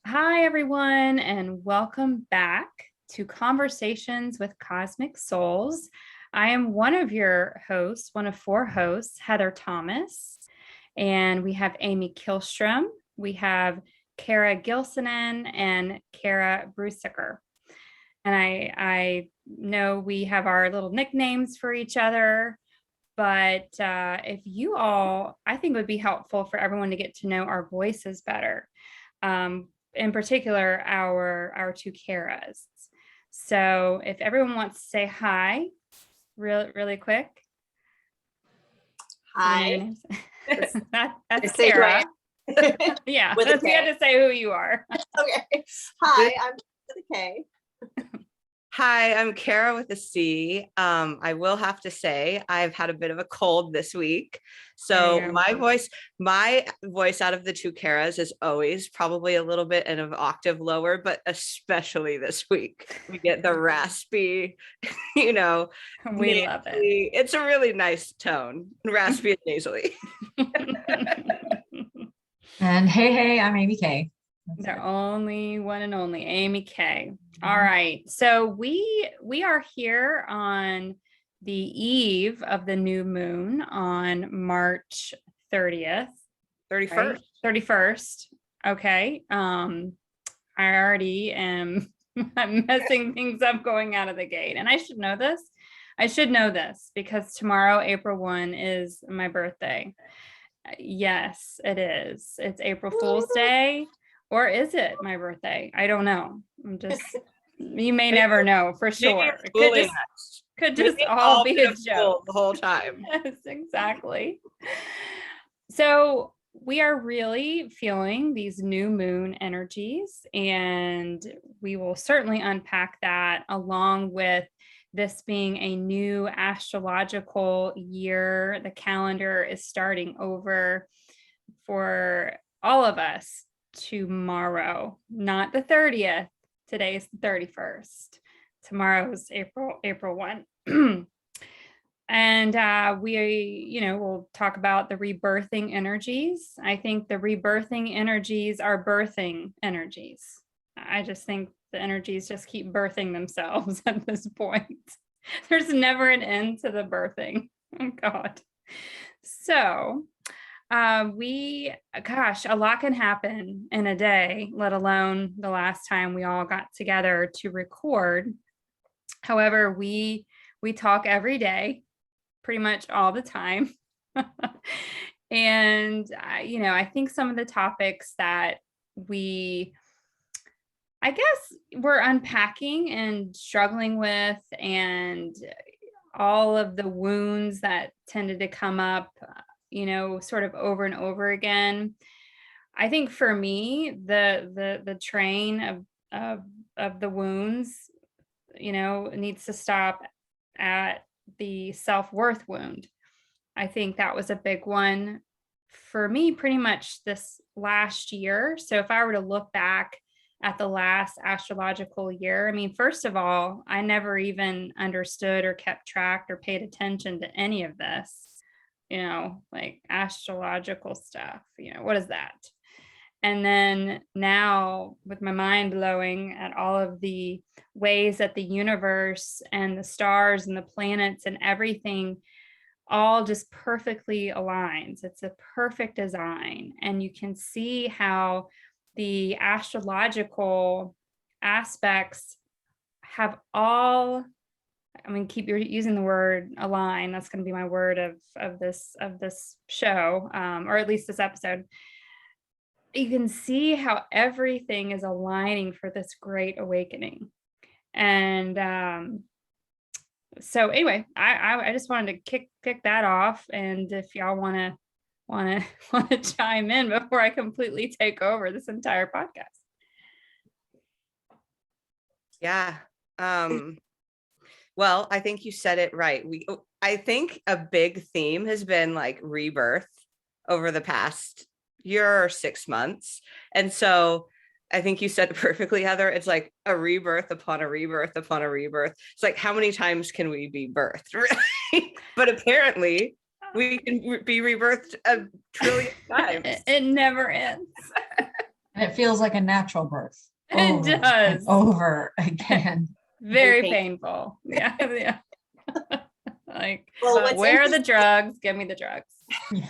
Hi, everyone, and welcome back to Conversations with Cosmic Souls. I am one of your hosts, one of four hosts, Heather Thomas, and we have Amy Kilstrom, we have Kara Gilsonen, and Kara Brusicker. And I know we have our little nicknames for each other, but if you all, I think it would be helpful for everyone to get to know our voices better. In particular, our two Karas. So if everyone wants to say hi, really quick. Hi. That's Kara. Yeah, you have to say who you are. Okay. Hi, I'm with a K. Hi, I'm Kara with a C. I will have to say I've had a bit of a cold this week. So my voice out of the two Karas is always probably a little bit and an octave lower, but especially this week. We get the raspy, we love it. It's a really nice tone, raspy and nasally. And hey, I'm Amy K. The only one and only Amy K. All right. So we are here on the eve of the new moon on March 30th. 31st. Right? 31st. Okay. I already am I'm messing things up going out of the gate. And I should know this. I should know this because tomorrow, April 1, is my birthday. Yes, it is. It's April Fool's Day. Or is it my birthday? I don't know. You may never know for sure. It could just all be a joke the whole time. Yes, exactly. So we are really feeling these new moon energies, and we will certainly unpack that along with this being a new astrological year. The calendar is starting over for all of us tomorrow, not the 30th. Today is the 31st. Tomorrow's April 1. And we'll talk about the rebirthing energies. I think the rebirthing energies are birthing energies. I just think the energies just keep birthing themselves at this point. There's never an end to the birthing. Oh God. So a lot can happen in a day, let alone the last time we all got together to record. However, we talk every day, pretty much all the time. And, I think some of the topics that we're unpacking and struggling with, and all of the wounds that tended to come up, sort of over and over again. I think for me, the train of the wounds, needs to stop at the self-worth wound. I think that was a big one for me pretty much this last year. So if I were to look back at the last astrological year, I mean, first of all, I never even understood or kept track or paid attention to any of this, like astrological stuff, what is that? And then now with my mind blowing at all of the ways that the universe and the stars and the planets and everything all just perfectly aligns. It's a perfect design. And you can see how the astrological aspects have all, keep using the word align. That's going to be my word of this show, or at least this episode. You can see how everything is aligning for this great awakening. And so anyway, I just wanted to kick that off. And if y'all want to chime in before I completely take over this entire podcast. Yeah. Well, I think you said it right. I think a big theme has been like rebirth over the past year or 6 months. And so I think you said it perfectly, Heather. It's like a rebirth upon a rebirth upon a rebirth. It's like, how many times can we be birthed? Right? But apparently we can be rebirthed a trillion times. It never ends. And it feels like a natural birth. It Over does. and over again. Very painful. painful. Yeah. Yeah. Like, Well, what's where are the interesting- drugs? Give me the drugs. Yeah.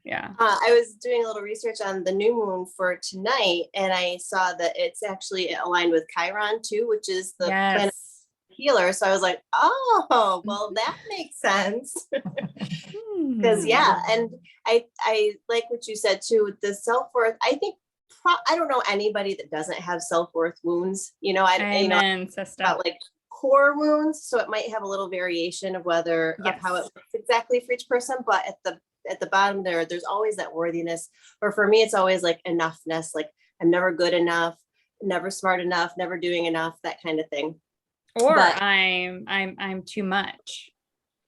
Yeah. I was doing a little research on the new moon for tonight, and I saw that it's actually aligned with Chiron too, which is the planet Yes. healer. So I was like, oh, well, that makes sense. Because Hmm. and I like what you said too with the self-worth. I think I don't know anybody that doesn't have self-worth wounds. Amen, sister. About like core wounds, so it might have a little variation of whether of how it Yes. looks exactly for each person, but at the bottom there's always that worthiness. Or for me, it's always like enoughness, like I'm never good enough, never smart enough, never doing enough, that kind of thing. Or But I'm too much.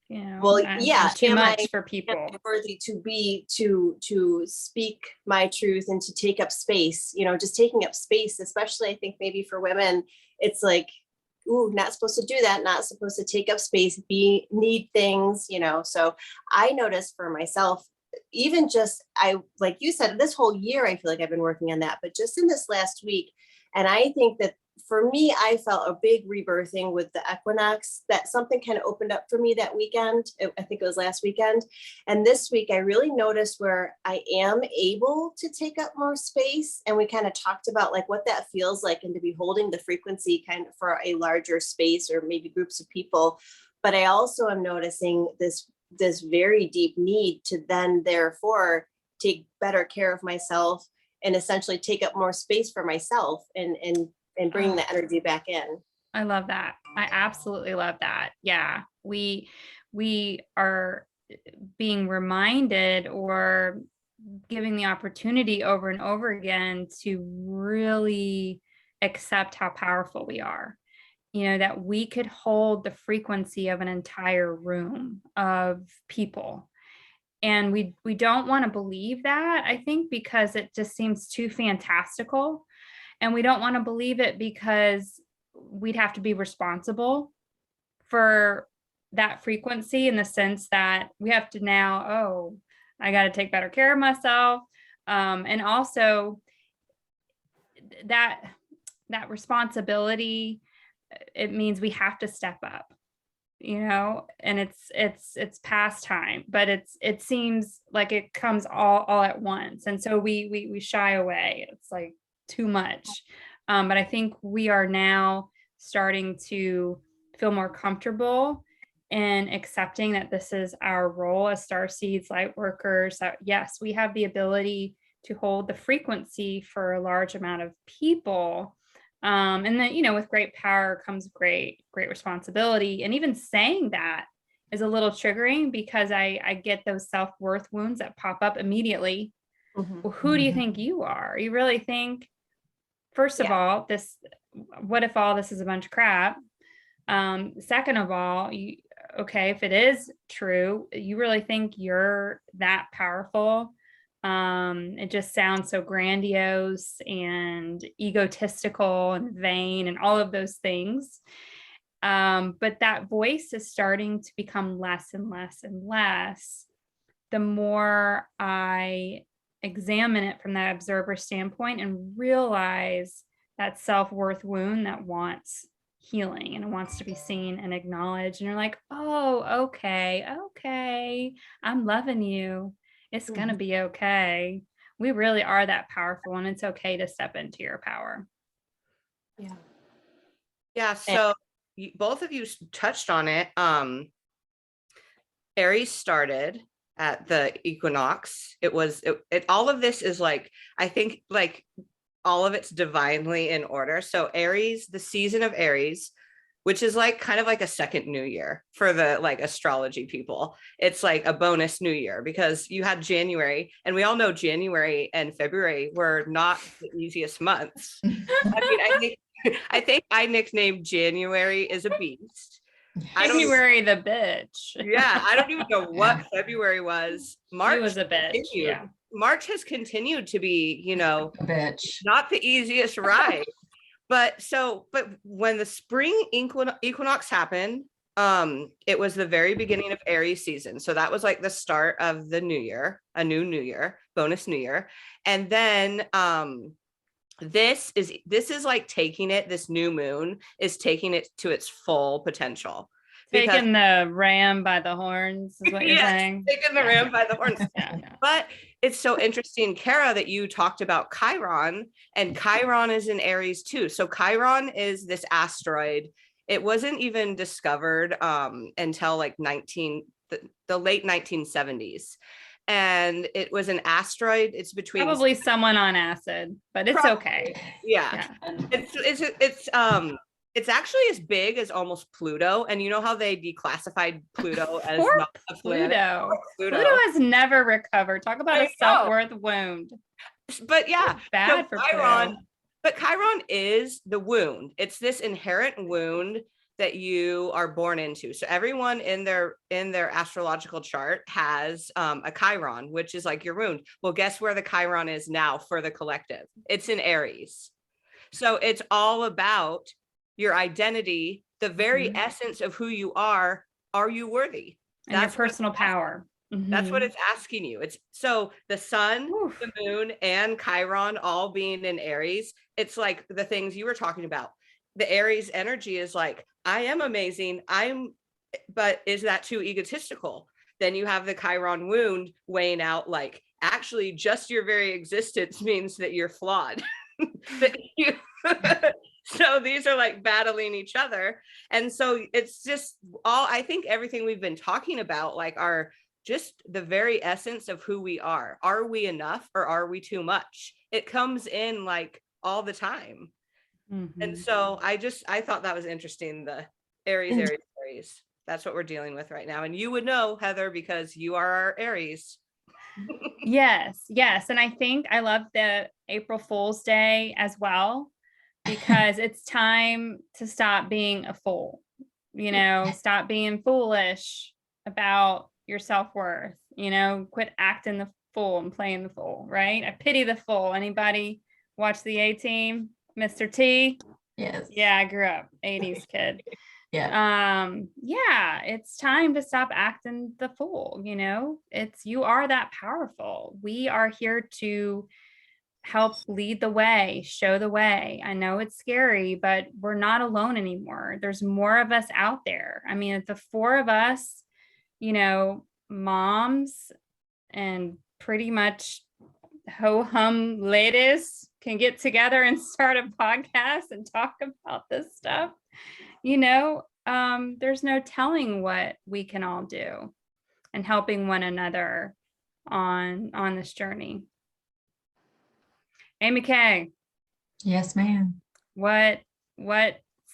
well, I'm too am much I for people. worthy to speak my truth and to take up space, just taking up space, especially I think maybe for women, it's like, ooh, not supposed to do that, not supposed to take up space, need things, so I noticed for myself, even just I like you said, this whole year I feel like I've been working on that, but just in this last week, and I think that for me, I felt a big rebirthing with the equinox, that something kind of opened up for me that weekend. I think it was last weekend. And this week, I really noticed where I am able to take up more space. And we kind of talked about like what that feels like and to be holding the frequency kind of for a larger space or maybe groups of people. But I also am noticing this very deep need to then therefore take better care of myself and essentially take up more space for myself and bring the energy back in. I love that. I absolutely love that. Yeah. We are being reminded or giving the opportunity over and over again to really accept how powerful we are. That we could hold the frequency of an entire room of people. And we don't want to believe that, I think, because it just seems too fantastical. And we don't want to believe it because we'd have to be responsible for that frequency, in the sense that we have to now, oh, I got to take better care of myself. And also that responsibility, it means we have to step up, and it's past time, but it seems like it comes all at once. And so we shy away. It's like too much. But I think we are now starting to feel more comfortable in accepting that this is our role as star seeds, light workers, that yes, we have the ability to hold the frequency for a large amount of people. And then, with great power comes great responsibility. And even saying that is a little triggering, because I get those self-worth wounds that pop up immediately. Mm-hmm. Well, who do you think you are? You really think, first of all, what if all this is a bunch of crap? Second of all, okay, if it is true, you really think you're that powerful? It just sounds so grandiose and egotistical and vain and all of those things. But that voice is starting to become less and less and less the more I examine it from that observer standpoint and realize that self-worth wound that wants healing and it wants to be seen and acknowledged. And you're like, oh, okay, I'm loving you. It's going to be okay. We really are that powerful, and it's okay to step into your power. Yeah. Yeah. So both of you touched on it. Aries started at the equinox. All of this is like, I think like all of it's divinely in order. So Aries, the season of Aries, which is like kind of like a second new year for the like astrology people. It's like a bonus new year, because you had January, and we all know January and February were not the easiest months. I think I nicknamed January is a beast. January the bitch. Yeah, I don't even know what February was. March was a bitch. continued. Yeah. March has continued to be, A bitch. not the easiest ride. But when the spring equinox happened, it was the very beginning of Aries season. So that was like the start of the new year, a new year, bonus new year. And then this is like taking it, this new moon is taking it to its full potential. Taking the ram by the horns is what you're saying. Taking the ram by the horns. Yeah. But it's so interesting, Kara, that you talked about Chiron, and Chiron is in Aries too. So Chiron is this asteroid. It wasn't even discovered until like the late 1970s. And it was an asteroid. It's between Probably someone on acid, but it's okay. Yeah. It's actually as big as almost Pluto. And you know how they declassified Pluto as Poor not a planet? Pluto has never recovered. Talk about a self-worth wound. But yeah, bad for Chiron. But Chiron is the wound. It's this inherent wound that you are born into. So everyone in their astrological chart has a Chiron, which is like your wound. Well, guess where the Chiron is now for the collective? It's in Aries. So it's all about your identity, the very essence of who you are you worthy? And your personal power. That's what it's asking you. It's so the sun, the moon, and Chiron all being in Aries. It's like the things you were talking about. The Aries energy is like, I am amazing. But is that too egotistical? Then you have the Chiron wound weighing out like, actually just your very existence means that you're flawed. So these are like battling each other. And so it's just I think everything we've been talking about, like are just the very essence of who we are. Are we enough or are we too much? It comes in like all the time. And so I thought that was interesting. The Aries. That's what we're dealing with right now. And you would know, Heather, because you are our Aries. Yes. And I think I love the April Fool's Day as well, because it's time to stop being a fool, stop being foolish about your self-worth, quit acting the fool and playing the fool, right? I pity the fool. Anybody watch the A-Team? Mr. T? Yes. Yeah, I grew up 80s kid. Yeah. It's time to stop acting the fool. You are that powerful. We are here to help lead the way, show the way. I know it's scary, but we're not alone anymore. There's more of us out there. I mean, the four of us, moms and pretty much ho-hum ladies can get together and start a podcast and talk about this stuff. There's no telling what we can all do and helping one another on this journey. Amy Kay. Yes, ma'am. What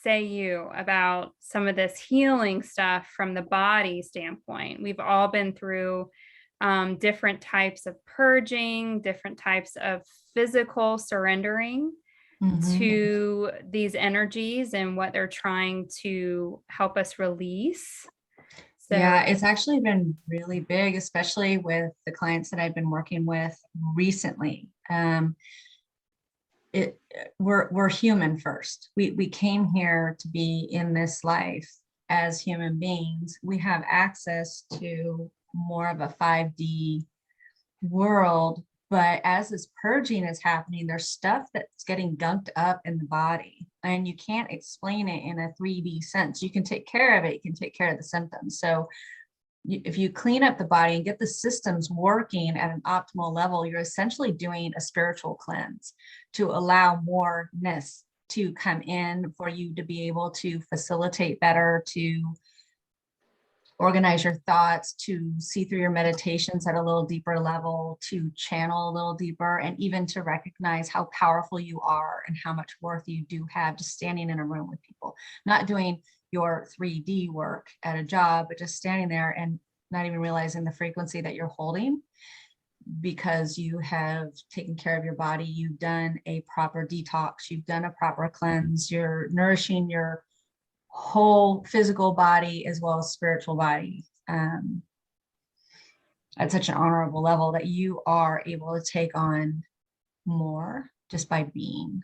say you about some of this healing stuff from the body standpoint? We've all been through different types of purging, different types of physical surrendering to these energies and what they're trying to help us release. So, yeah, it's actually been really big, especially with the clients that I've been working with recently. We're human first. We came here to be in this life as human beings. We have access to more of a 5D world, but as this purging is happening, there's stuff that's getting gunked up in the body, and you can't explain it in a 3D sense. You can take care of it, you can take care of the symptoms. So if you clean up the body and get the systems working at an optimal level, you're essentially doing a spiritual cleanse to allow moreness to come in for you to be able to facilitate better, to organize your thoughts, to see through your meditations at a little deeper level, to channel a little deeper, and even to recognize how powerful you are and how much worth you do have just standing in a room with people, not doing your 3D work at a job, but just standing there and not even realizing the frequency that you're holding because you have taken care of your body. You've done a proper detox. You've done a proper cleanse. You're nourishing your whole physical body as well as spiritual body at such an honorable level that you are able to take on more just by being.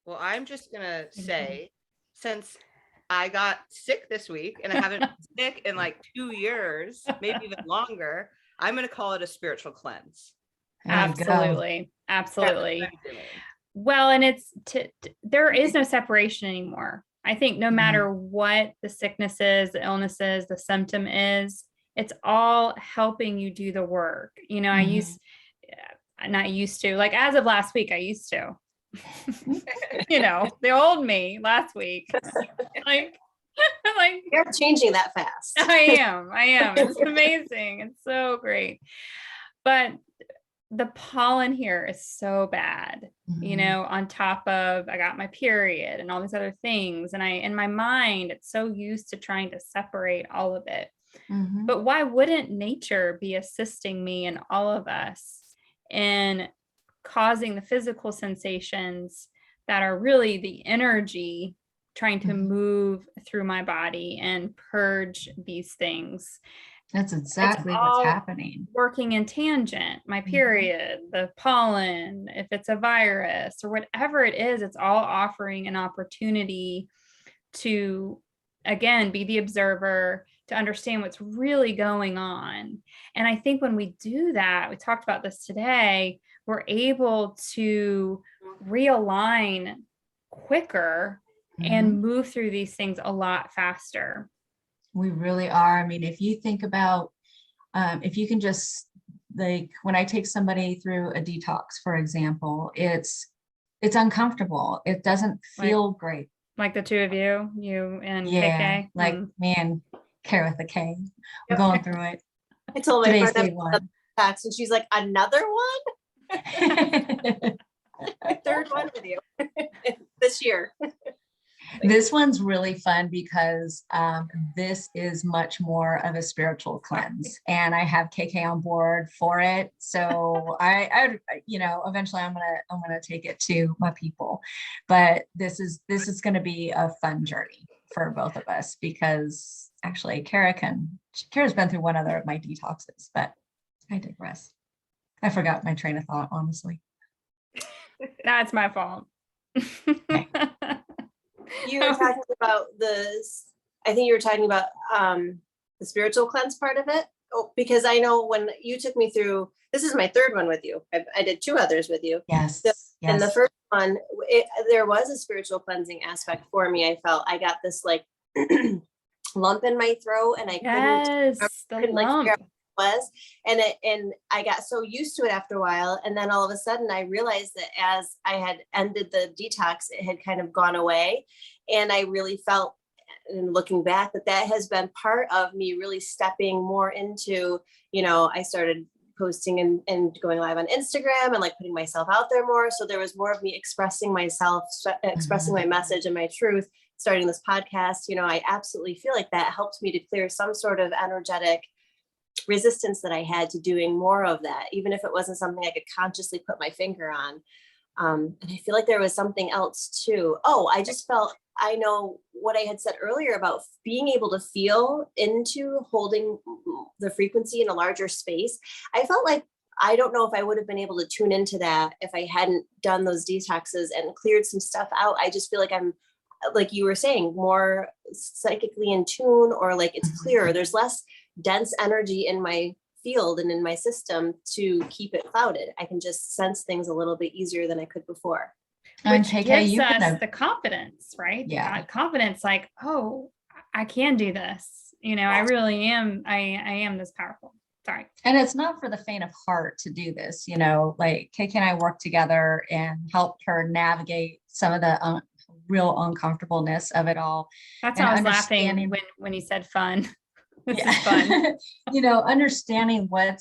Well, I'm just gonna say, since I got sick this week and I haven't been sick in like 2 years, maybe even longer, I'm gonna call it a spiritual cleanse. Absolutely. Absolutely. Well, and there is no separation anymore. I think no matter what the sickness is, the illnesses, the symptom is, it's all helping you do the work. You know, not used to, like as of last week, I used to, you know, the old me last week, like You're changing that fast. I am. It's amazing. It's so great. But the pollen here is so bad, you know, on top of I got my period and all these other things. And in my mind, it's so used to trying to separate all of it. But why wouldn't nature be assisting me and all of us in causing the physical sensations that are really the energy trying to move through my body and purge these things? That's exactly what's happening. Working in tangent, my period, the pollen, if it's a virus or whatever it is, it's all offering an opportunity to, again, be the observer, to understand what's really going on. And I think when we do that, we talked about this today, we're able to realign quicker and move through these things a lot faster. We really are. I mean, if you think about, if you can just, like, when I take somebody through a detox, for example, it's uncomfortable. It doesn't feel great. Like the two of you and Yeah, KK. like, man, Care with a K. I'm going through it. I told my Today's friend day one. and she's like, another one? Third one with you this year. This one's really fun because this is much more of a spiritual cleanse, and I have KK on board for it. So I you know, eventually I'm gonna take it to my people, but this is going to be a fun journey for both of us, because actually Kara's been through one other of my detoxes, but I digress. I forgot my train of thought, honestly. That's my fault. You were talking about I think you were talking about the spiritual cleanse part of it. Oh, because I know when you took me through, this is my third one with you. I did two others with you. Yes. And the first one, there was a spiritual cleansing aspect for me. I felt I got this like lump in my throat, and I couldn't like figure out what it was. And I got so used to it after a while. And then all of a sudden I realized that as I had ended the detox, it had kind of gone away. And I really felt, and looking back, that has been part of me really stepping more into, you know, I started posting and going live on Instagram and like putting myself out there more. So there was more of me expressing myself, expressing my message and my truth, starting this podcast. You know, I absolutely feel like that helped me to clear some sort of energetic resistance that I had to doing more of that, even if it wasn't something I could consciously put my finger on. And I feel like there was something else too. Oh, I just felt, I know what I had said earlier about being able to feel into holding the frequency in a larger space. I felt like, I don't know if I would have been able to tune into that if I hadn't done those detoxes and cleared some stuff out. I just feel like I'm, like you were saying, more psychically in tune, or like it's clearer. There's less dense energy in my field and in my system to keep it clouded. I can just sense things a little bit easier than I could before. Which gives us the confidence, right? Yeah. Confidence, like, oh, I can do this. You know, I really am. I am this powerful. Sorry. And it's not for the faint of heart to do this. You know, like KK and I worked together and helped her navigate some of the real uncomfortableness of it all. That's why I was laughing when he said fun. This is fun. You know, understanding what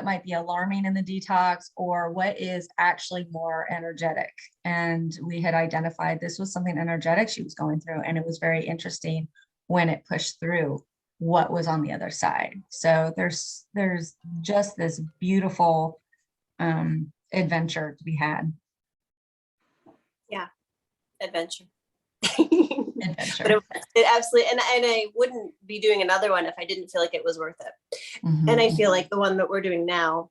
might be alarming in the detox, or what is actually more energetic. And we had identified this was something energetic she was going through, and it was very interesting when it pushed through what was on the other side. So there's just this beautiful adventure to be had. Yeah, adventure. Adventure. But it absolutely, and I wouldn't be doing another one if I didn't feel like it was worth it. And I feel like the one that we're doing now,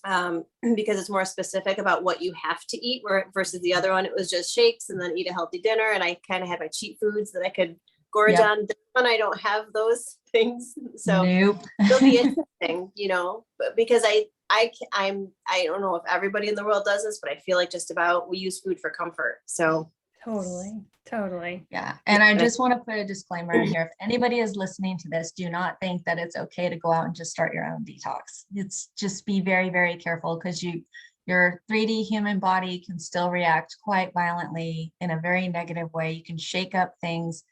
because it's more specific about what you have to eat, versus the other one, it was just shakes and then eat a healthy dinner. And I kind of had my cheat foods that I could Gorgon. This one, I don't have those things. So Nope. it'll be interesting, you know, but because I don't know if everybody in the world does this, but I feel like just about we use food for comfort. So Totally. Yeah. And I just want to put a disclaimer in here. If anybody is listening to this, do not think that it's okay to go out and just start your own detox. It's just be very, very careful, because your 3D human body can still react quite violently in a very negative way. You can shake up things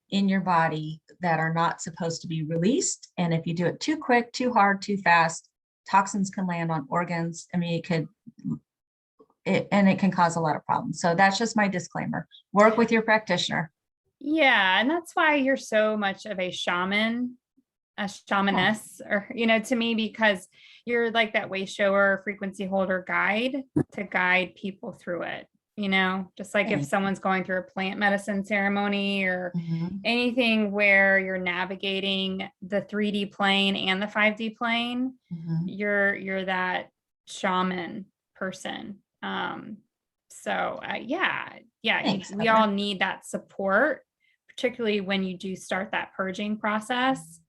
in your body that are not supposed to be released. And if you do it too quick, too hard, too fast, toxins can land on organs. I mean, it can cause a lot of problems. So that's just my disclaimer. Work with your practitioner. Yeah. And that's why you're so much of a shaman, a shamaness, or, you know, to me, because you're like that way shower, frequency holder guide to guide people through it. You know, just like if someone's going through a plant medicine ceremony or anything where you're navigating the 3D plane and the 5D plane, you're that shaman person. Thanks, We all need that support, particularly when you do start that purging process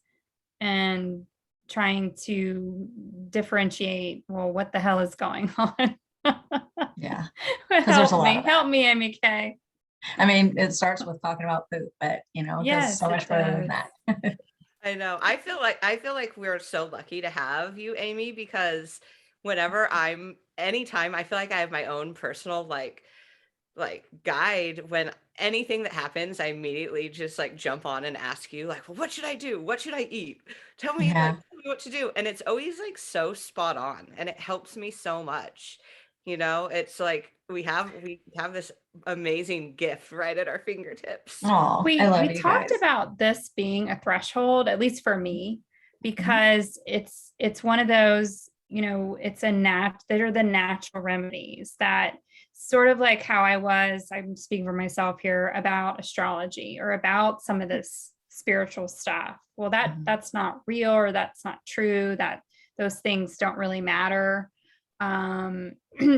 and trying to differentiate, well, what the hell is going on? Yeah. There's a lot. Help me, MK. I mean, it starts with talking about food, but it goes so much further than that. I know. I feel like we're so lucky to have you, Amy, because anytime I feel like I have my own personal like guide. When anything that happens, I immediately just like jump on and ask you like, well, what should I do? What should I eat? Tell me what to do. And it's always like so spot on, and it helps me so much. You know, it's like we have this amazing gift right at our fingertips. Oh, we we talked guys. about this being a threshold, at least for me, because it's one of those, you know, they're the natural remedies that sort of like how I'm speaking for myself here about astrology or about some of this spiritual stuff. Well, that's not real, or that's not true, that those things don't really matter.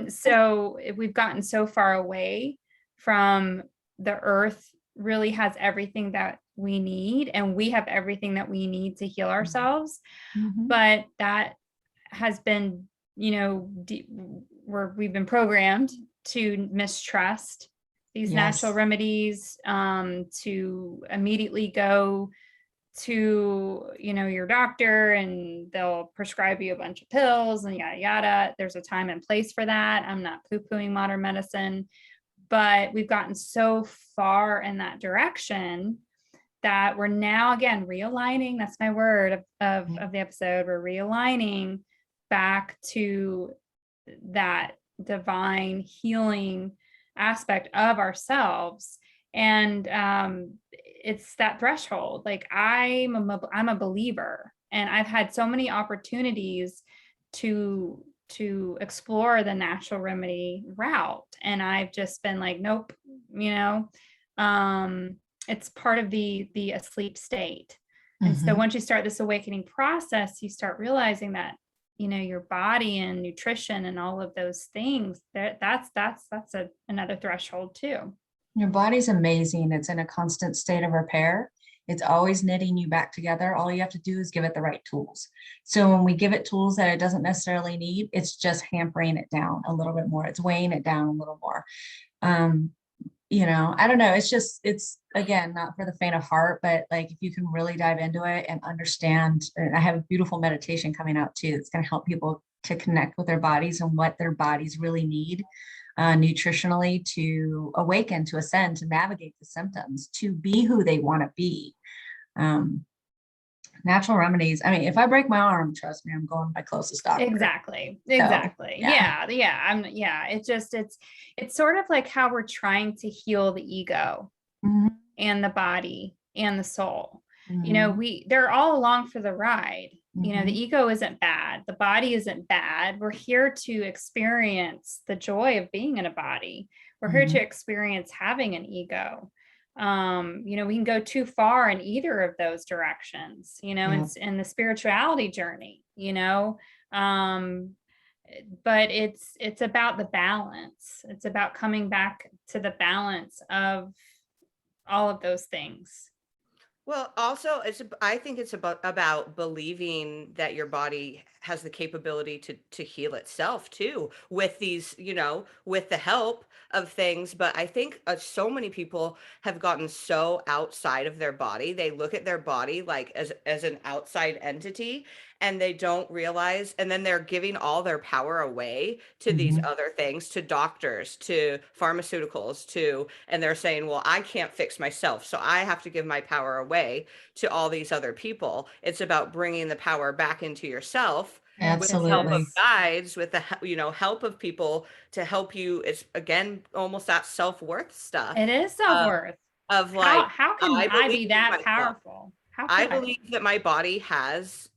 So we've gotten so far away from the earth really has everything that we need, and we have everything that we need to heal ourselves. But that has been, you know, where we've been programmed to mistrust these natural remedies, to immediately go to, you know, your doctor and they'll prescribe you a bunch of pills and yada yada. There's a time and place for that. I'm not poo-pooing modern medicine, but we've gotten so far in that direction that we're now again realigning. That's my word of the episode. We're realigning back to that divine healing aspect of ourselves. And it's that threshold. Like I'm a believer, and I've had so many opportunities to explore the natural remedy route, and I've just been like, nope, you know, it's part of the asleep state. And so once you start this awakening process, you start realizing that, you know, your body and nutrition and all of those things, that's another threshold too. Your body's amazing. It's in a constant state of repair. It's always knitting you back together. All you have to do is give it the right tools. So when we give it tools that it doesn't necessarily need, it's just hampering it down a little bit more. It's weighing it down a little more. You know, I don't know. It's again, not for the faint of heart, but like if you can really dive into it and understand, and I have a beautiful meditation coming out too, that's going to help people to connect with their bodies and what their bodies really need nutritionally to awaken, to ascend, to navigate the symptoms, to be who they want to be. Natural remedies. I mean, if I break my arm, trust me, I'm going to my closest doctor. Exactly. So, Yeah. It's sort of like how we're trying to heal the ego and the body and the soul. You know, they're all along for the ride. You know, the ego isn't bad. The body isn't bad. We're here to experience the joy of being in a body. We're here to experience having an ego. You know, we can go too far in either of those directions, you know, in the spirituality journey, you know, but it's about the balance. It's about coming back to the balance of all of those things. Well, also, I think it's about believing that your body has the capability to heal itself too, with these, with the help of things. But I think so many people have gotten so outside of their body. They look at their body like as an outside entity, and they don't realize, and then they're giving all their power away to these other things, to doctors, to pharmaceuticals, and they're saying, well, I can't fix myself, so I have to give my power away to all these other people. It's about bringing the power back into yourself with the help of Absolutely. guides, with the help of people to help you. It's again almost that self-worth stuff It is of, self-worth. of How like, how can I I believe be in that myself. powerful? How I could I believe be? that my body has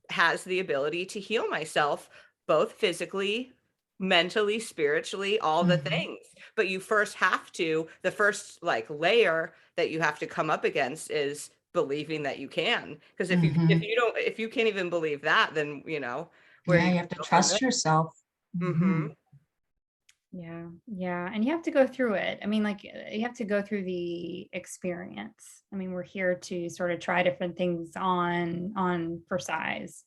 the ability to heal myself, both physically, mentally, spiritually, all the Mhm. things. But you first have to, the first like layer that you have to come up against is believing that you can. Because Mhm. if you can't even believe that, then where are Yeah, you you gonna have to go from trust yourself. there? Hmm. Mhm. Yeah, yeah. And you have to go through it. I mean, like you have to go through the experience. I mean, we're here to sort of try different things on for size.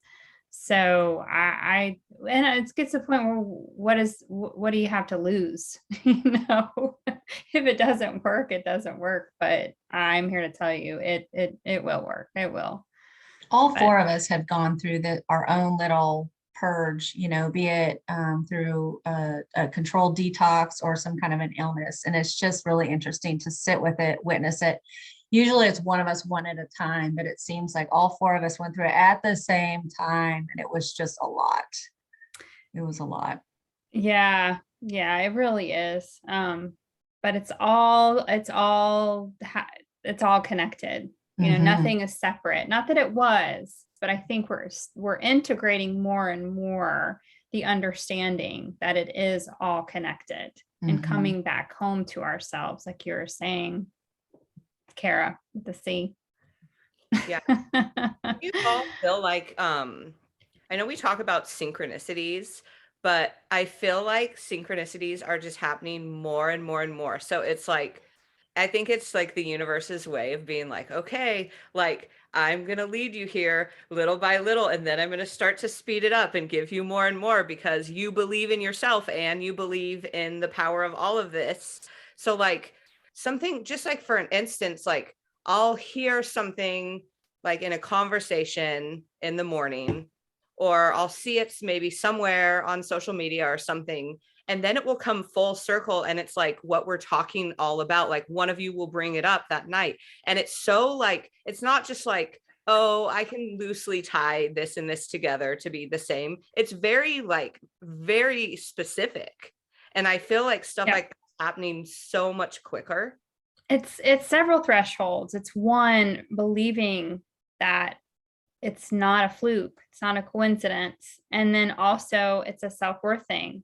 So I and it gets to the point where what do you have to lose? If it doesn't work, it doesn't work. But I'm here to tell you it will work. It will. All But four of us have gone through our own little purge, be it through a controlled detox or some kind of an illness. And it's just really interesting to sit with it, witness it. Usually it's one of us one at a time, but it seems like all four of us went through it at the same time. And it was just a lot. It was a lot. yeah, yeah, it really is. But it's all connected. Hmm. Nothing is separate. Not that it was, but I think we're integrating more and more the understanding that it is all connected and Hmm. coming back home to ourselves, like you were saying, Kara, with the C. Yeah. You all feel like I know we talk about synchronicities, but I feel like synchronicities are just happening more and more and more. So it's like, I think it's like the universe's way of being like, okay, like I'm going to lead you here little by little, and then I'm going to start to speed it up and give you more and more because you believe in yourself and you believe in the power of all of this. So like something just like for an instance, like I'll hear something like in a conversation in the morning, or I'll see it maybe somewhere on social media or something, and then it will come full circle and it's like what we're talking all about. Like one of you will bring it up that night, and it's so like it's not just like, oh, I can loosely tie this and this together to be the same. It's very like very specific, and I feel like stuff Yeah. like that's happening so much quicker. It's several thresholds. It's one, believing that it's not a fluke, it's not a coincidence. And then also it's a self-worth thing.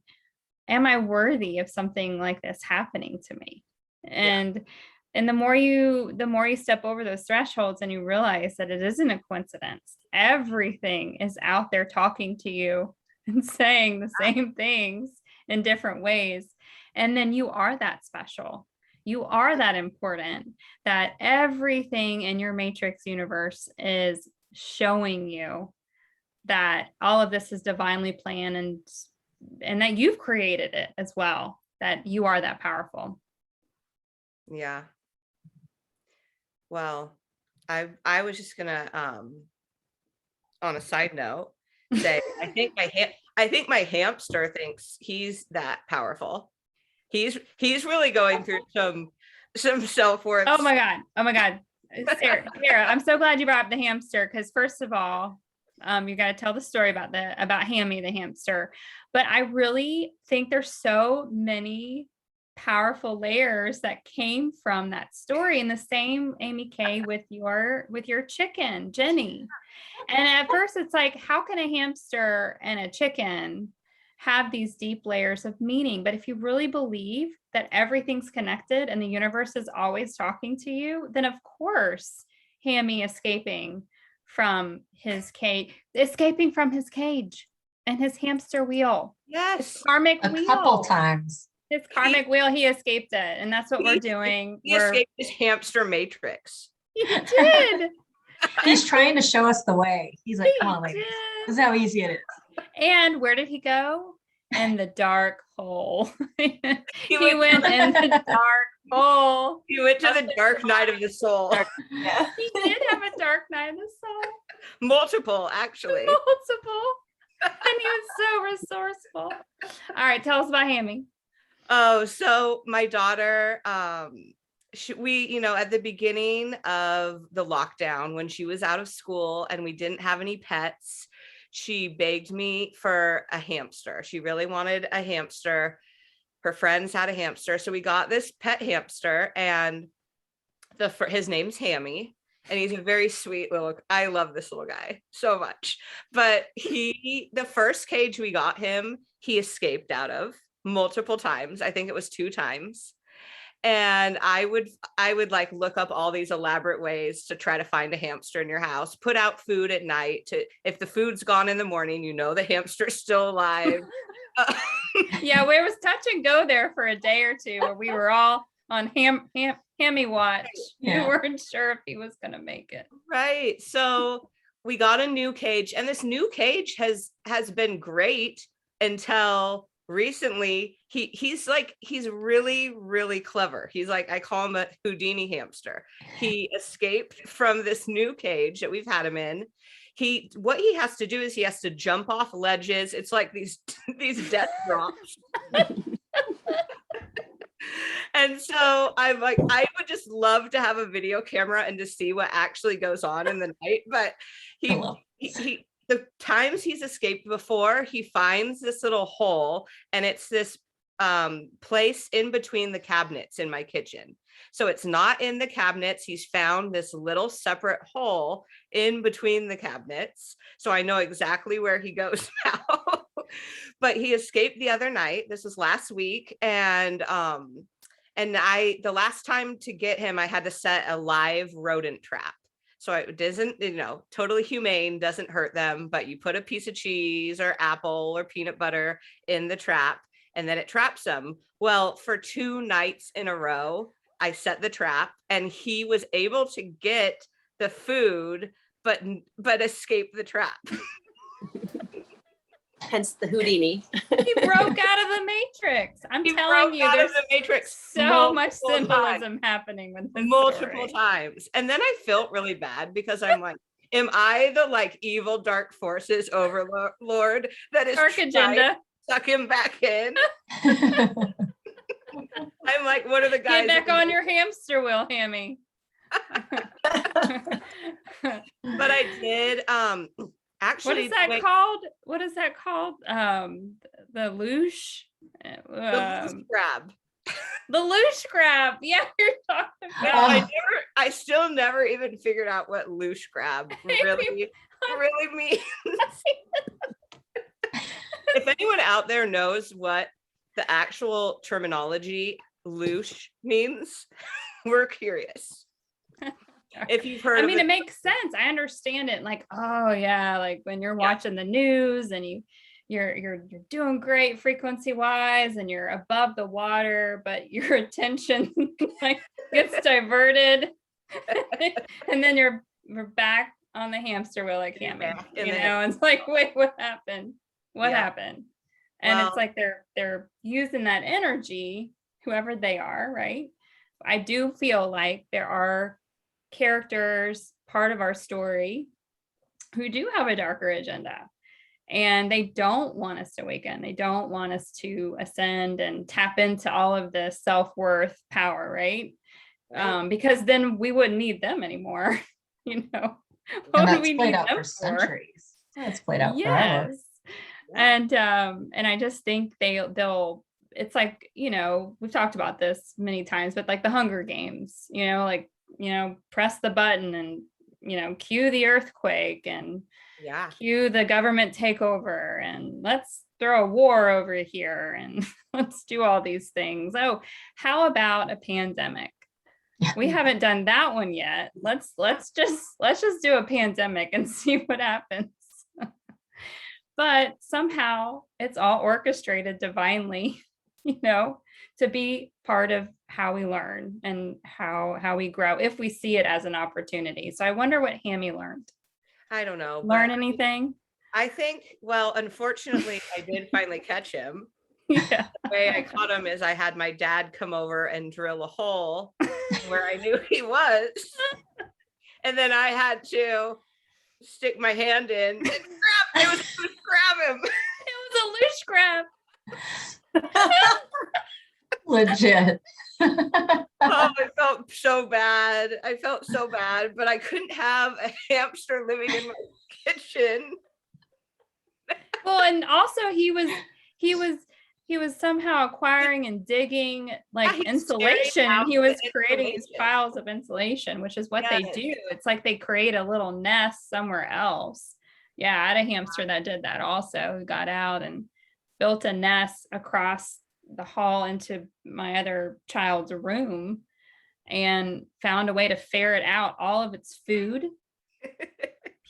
Am I worthy of something like this happening to me? Yeah. And the more you step over those thresholds and you realize that it isn't a coincidence. Everything is out there talking to you and saying the same things in different ways. And then you are that special. You are that important, that everything in your matrix universe is showing you that all of this is divinely planned, and that you've created it as well, that you are that powerful. Yeah. Well, I was just gonna on a side note say I think my hamster thinks he's that powerful. He's really going through some self-worth. Oh my God. Oh my God. Sarah, I'm so glad you brought up the hamster, because first of all, you got to tell the story about Hammy the hamster. But I really think there's so many powerful layers that came from that story. And the same, Amy Kay, with your chicken, Jenny. And at first it's like, how can a hamster and a chicken have these deep layers of meaning? But if you really believe that everything's connected and the universe is always talking to you, then of course, Hammy escaping from his cage and his hamster wheel, his Yes. karmic A couple wheel. times. His He, karmic wheel, he escaped it. And that's what we're he, doing. he escaped his hamster matrix. He did. He's trying to show us the way. He's like, come on, He ladies. did. This is how easy it is. And where did he go? In the dark hole. he went- went in the dark hole. You went to the dark night of the soul. Yeah. He did have a dark night of the soul. Multiple, actually. Multiple. And he was so resourceful. All right, tell us about Hammy. Oh, so my daughter, we, at the beginning of the lockdown, when she was out of school and we didn't have any pets, she begged me for a hamster. She really wanted a hamster. Her friends had a hamster. So we got this pet hamster, and his name's Hammy. And he's a very sweet I love this little guy so much. But the first cage we got him, he escaped out of multiple times. I think it was 2 times. And I would like look up all these elaborate ways to try to find a hamster in your house, put out food at night if the food's gone in the morning, the hamster's still alive. Yeah, we was touch and go there for a day or two where we were all on Hammy watch. Yeah. We weren't sure if he was going to make it. Right. So we got a new cage, and this new cage has been great until recently. He's really, really clever. He's like, I call him a Houdini hamster. He escaped from this new cage that we've had him in. What he has to do is he has to jump off ledges. It's like these death drops. And so I'm like, I would just love to have a video camera and to see what actually goes on in the night. But the times he's escaped before, he finds this little hole, and it's this place in between the cabinets in my kitchen. So it's not in the cabinets. He's found this little separate hole in between the cabinets. So I know exactly where he goes now. But he escaped the other night. This was last week. And the last time to get him, I had to set a live rodent trap. So it doesn't, totally humane, doesn't hurt them, but you put a piece of cheese or apple or peanut butter in the trap, and then it traps them. Well, for 2 nights in a row, I set the trap, and he was able to get the food, but escape the trap. Hence the Houdini. He broke out of the matrix. I'm telling you, there's the matrix so much symbolism happening with this multiple story. times. And then I felt really bad because I'm like, am I the evil dark forces overlord that is Dark agenda. Suck him back in? I'm like, what are the guys? Get back on your hamster wheel, Hammy. But I did actually. What is that called? What is that called? The loosh. The crab. The loosh crab. Yeah, you're talking Yeah, about. I still never even figured out what loosh crab really means. If anyone out there knows what the actual terminology loosh means, we're curious. If you've heard, It makes sense. I understand it. Like, oh yeah, like when you're watching the news and you're doing great frequency wise and you're above the water, but your attention gets diverted, and then you're back on the hamster wheel like Hammy. And it's like, wait, what happened? What happened? And it's like they're using that energy, whoever they are, right? I do feel like there are characters, part of our story, who do have a darker agenda, and they don't want us to awaken. They don't want us to ascend and tap into all of the self-worth power, right? Because then we wouldn't need them anymore. And what that's do we played need out them for centuries. It's played out forever. Yes. And I just think they'll it's like, we've talked about this many times, but like the Hunger Games, press the button and cue the earthquake and cue the government takeover, and let's throw a war over here and let's do all these things. Oh, how about a pandemic? We haven't done that one yet. Let's just do a pandemic and see what happens. But somehow it's all orchestrated divinely you know, to be part of how we learn and how we grow if we see it as an opportunity. So I wonder what Hammy learned. I don't know. Learn But anything? I think, well, unfortunately, I did finally catch him. Yeah. The way I caught him is I had my dad come over and drill a hole where I knew he was. And then I had to stick my hand in and grab him. It was a loose grab. Legit. Oh, I felt so bad. I felt so bad, but I couldn't have a hamster living in my kitchen. Well, and also he was somehow acquiring and digging like he's insulation, staring and out he was the creating these insulation. piles of insulation, which is what they Yes. do. It's like they create a little nest somewhere else. Yeah, I had a hamster that did that also, who got out and built a nest across the hall into my other child's room and found a way to ferret out all of its food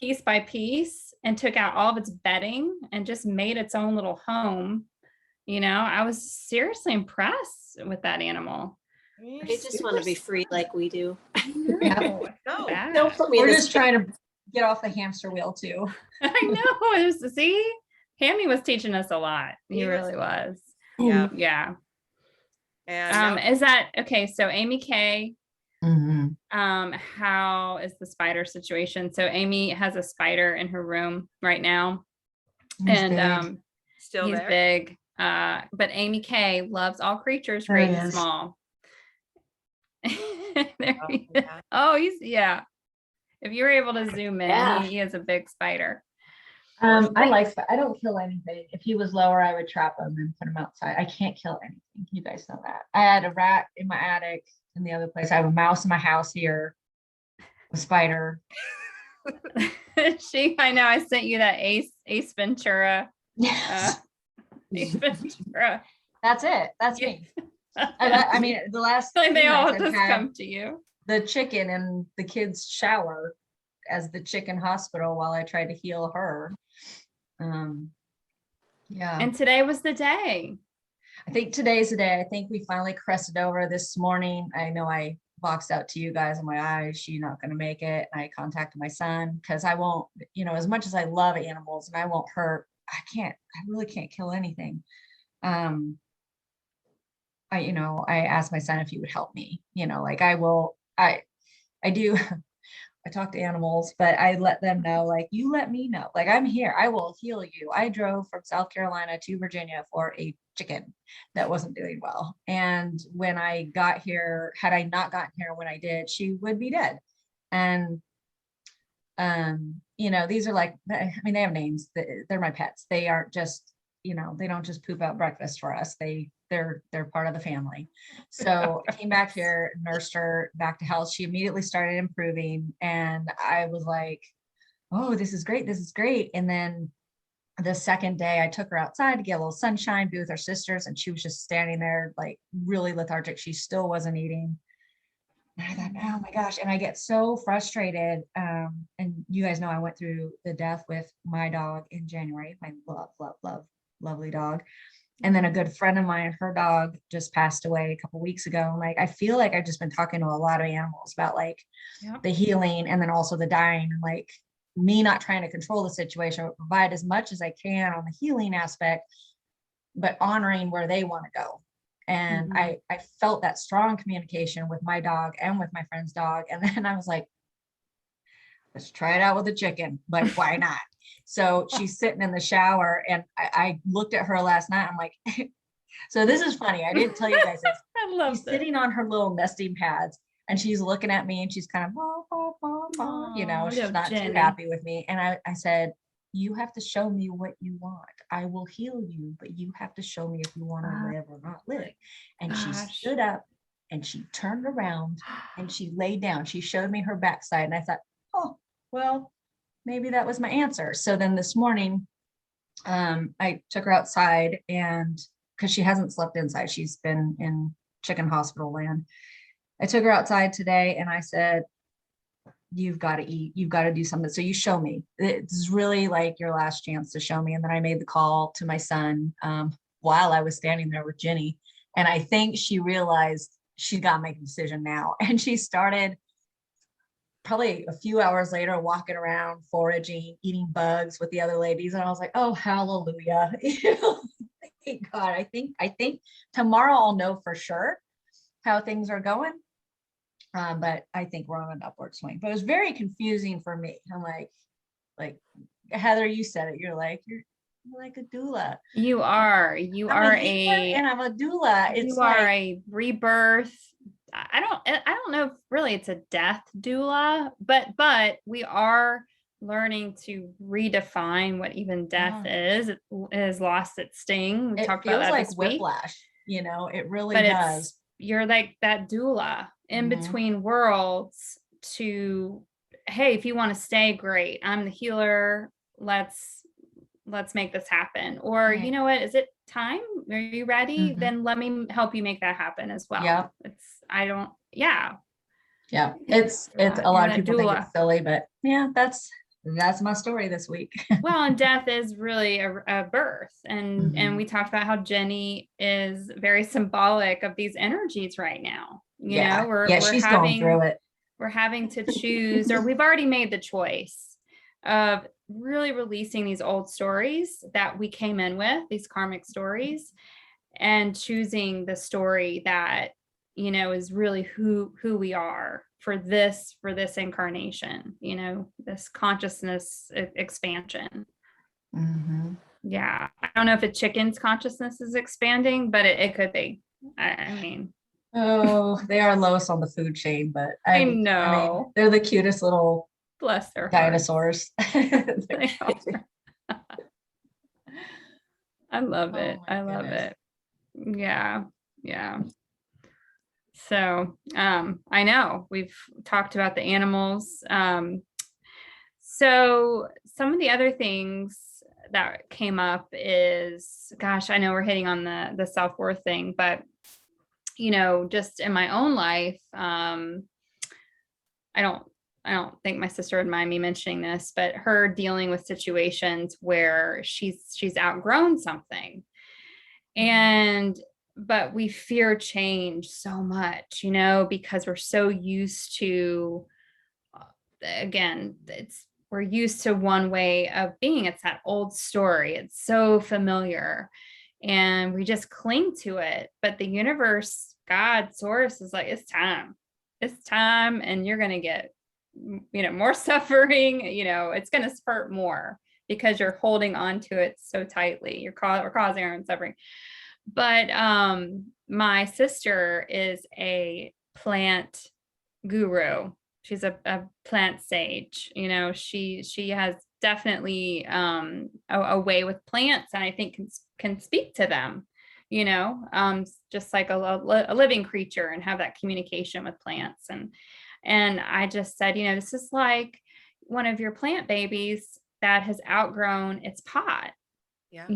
piece by piece and took out all of its bedding and just made its own little home. You know, I was seriously impressed with that animal. They just want to be free like we do. No, it's No. not bad. Don't put me in We're this just trying to get off the hamster wheel too. I know. It was, see, Hammy was teaching us a lot. He He was- really was. Yeah. Yeah. And now Is that okay? So Amy K, Mhm. how is the spider situation? So Amy has a spider in her room right now, He's and big. still he's there. big. But Amy K loves all creatures, There great he and is. small. There Oh, he is. yeah. Oh, he's yeah. If you were able to zoom in, Yeah. he is a big spider. I don't kill anything. If he was lower, I would trap him and put him outside. I can't kill anything. You guys know that. I had a rat in my attic in the other place. I have a mouse in my house here, a spider. I know I sent you that Ace Ventura. Yes. Ace Ventura. That's it. That's Yeah. me. I mean, the last Like two they all nights I've just had come to you. the chicken in the kids' shower as the chicken hospital while I tried to heal her. Yeah. And today was the day. I think today's the day. I think we finally crested over this morning. I know I boxed out to you guys in my eyes. She's not going to make it. And I contacted my son because I won't, you know, as much as I love animals and I won't hurt, I really can't kill anything. I asked my son if he would help me, you know, like I do. I talk to animals, but I let them know, like, you let me know, like, I'm here, I will heal you. I drove from South Carolina to Virginia for a chicken that wasn't doing well. And when I got here, had I not gotten here when I did, she would be dead. And, you know, these are like, I mean, they have names, they're my pets. They aren't just, you know, they don't just poop out breakfast for us. They're part of the family. So I came back here, nursed her back to health. She immediately started improving. And I was like, oh, this is great. This is great. And then the second day I took her outside to get a little sunshine, be with her sisters. And she was just standing there, like really lethargic. She still wasn't eating. And I thought, oh my gosh. And I get so frustrated. And you guys know I went through the death with my dog in January, my lovely dog. And then a good friend of mine, her dog just passed away a couple weeks ago. And like, I feel like I've just been talking to a lot of animals about like the healing and then also the dying, and like me not trying to control the situation, but provide as much as I can on the healing aspect, but honoring where they want to go. And I felt that strong communication with my dog and with my friend's dog. And then I was like, let's try it out with a chicken. Like, why not? So she's sitting in the shower and I looked at her last night. I'm like, so this is funny. I didn't tell you guys this. I love She's sitting on her little nesting pads and she's looking at me and she's kind of, you know, Aw, she's not Jenny. too happy with me. And I said, you have to show me what you want. I will heal you, but you have to show me if you want to live or not live. And she Gosh. stood up and she turned around and she laid down. She showed me her backside. And I thought, oh, well, maybe that was my answer. So then this morning, I took her outside, and because she hasn't slept inside, she's been in chicken hospital land. I took her outside today and I said, you've got to eat, you've got to do something. So you show me. It's really like your last chance to show me. And then I made the call to my son. while I was standing there with Jenny. And I think she realized she got to make a decision now. And she started probably a few hours later walking around, foraging, eating bugs with the other ladies. And I was like, oh, hallelujah. Thank God. I think tomorrow I'll know for sure how things are going. But I think we're on an upward swing. But it was very confusing for me. I'm like Heather, you said it. You're like a doula. You are I'm a healer and I'm a doula. It's you are a rebirth. I don't know if really it's a death doula, but we are learning to redefine what even death is. It has lost its sting. We talked about that like this week. whiplash, it really But does. You're like that doula in between worlds to, hey, if you want to stay, great. I'm the healer. Let's make this happen. Or Right. you know what? Is it time? Are you ready? Then let me help you make that happen as well. Yeah. Yeah. It's a lot of people think doula. it's silly, but yeah, that's my story this week. Well, and death is really a birth. And we talked about how Jenny is very symbolic of these energies right now. You know, we're she's going through it. We're having to choose, or we've already made the choice of really releasing these old stories that we came in with, these karmic stories, and choosing the story that, is really who we are for this incarnation, this consciousness expansion. Yeah. I don't know if a chicken's consciousness is expanding, but it could be. I mean, oh, they are lowest on the food chain, but I know they're the cutest little bless their dinosaurs. They are. I love it. I love it. Yeah. So I know we've talked about the animals. So some of the other things that came up is, gosh, I know we're hitting on the self-worth thing, but just in my own life, I don't think my sister would mind me mentioning this, but her dealing with situations where she's outgrown something. But we fear change so much, because we're so used to, again, we're used to one way of being. It's that old story. It's so familiar and we just cling to it. But the universe, God, source is like, it's time, and you're going to get, more suffering, it's going to spurt more because you're holding on to it so tightly. We're causing our own suffering. But my sister is a plant guru. She's a plant sage. She has definitely a way with plants, and I think can speak to them. Just like a living creature, and have that communication with plants. And I just said, this is like one of your plant babies that has outgrown its pot. Yeah.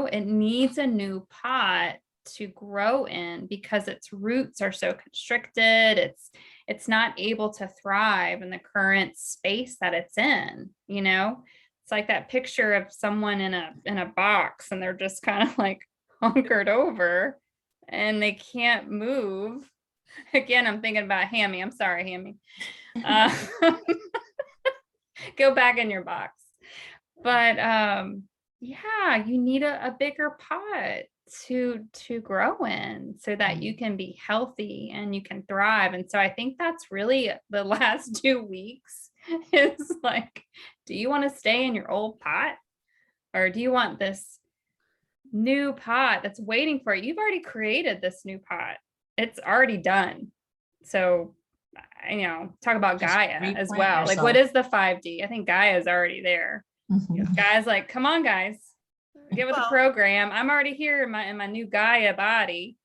It needs a new pot to grow in because its roots are so constricted. It's not able to thrive in the current space that it's in. It's like that picture of someone in a box, and they're just kind of like hunkered over and they can't move. Again, I'm thinking about Hammy. I'm sorry, Hammy. Go back in your box. But yeah, you need a bigger pot to grow in so that you can be healthy and you can thrive. And so I think that's really the last 2 weeks is like, do you want to stay in your old pot, or do you want this new pot that's waiting for you? You've already created this new pot. It's already done. So, talk about just Gaia as well. Yourself. Like, what is the 5D? I think Gaia is already there. Gaia's like, come on, guys, get with the program. I'm already here in my new Gaia body.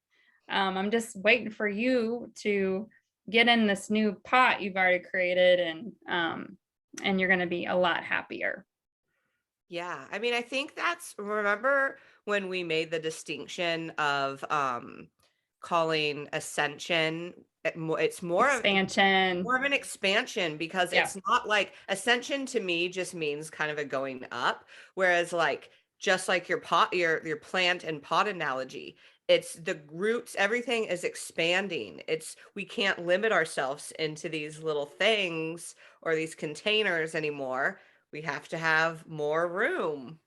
I'm just waiting for you to get in this new pot you've already created, and you're going to be a lot happier. Yeah. I mean, I think remember when we made the distinction of calling Ascension, it's more expansion. More of an expansion, because it's not like Ascension to me just means kind of a going up, whereas like just like your pot, your plant and pot analogy. It's the roots, everything is expanding. We can't limit ourselves into these little things or these containers anymore. We have to have more room.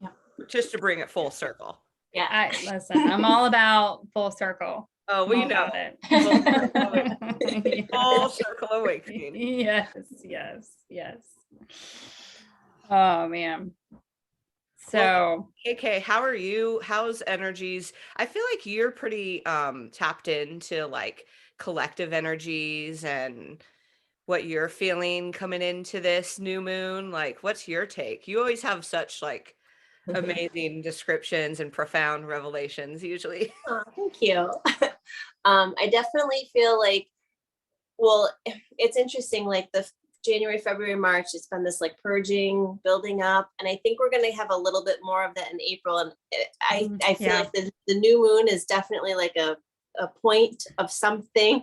Yeah. Just to bring it full circle. Yeah. Listen, I'm all about full circle. Oh, we All know. about it. Full circle awakening. Yes, yes, yes. Oh man. So KK, how are you? How's energies? I feel like you're pretty tapped into like collective energies and what you're feeling coming into this new moon. Like, what's your take? You always have such like amazing descriptions and profound revelations usually. Oh, thank you. I definitely feel like, well, it's interesting, like the January, February, March, it's been this like purging, building up. And I think we're going to have a little bit more of that in April. And I feel like the new moon is definitely like a point of something,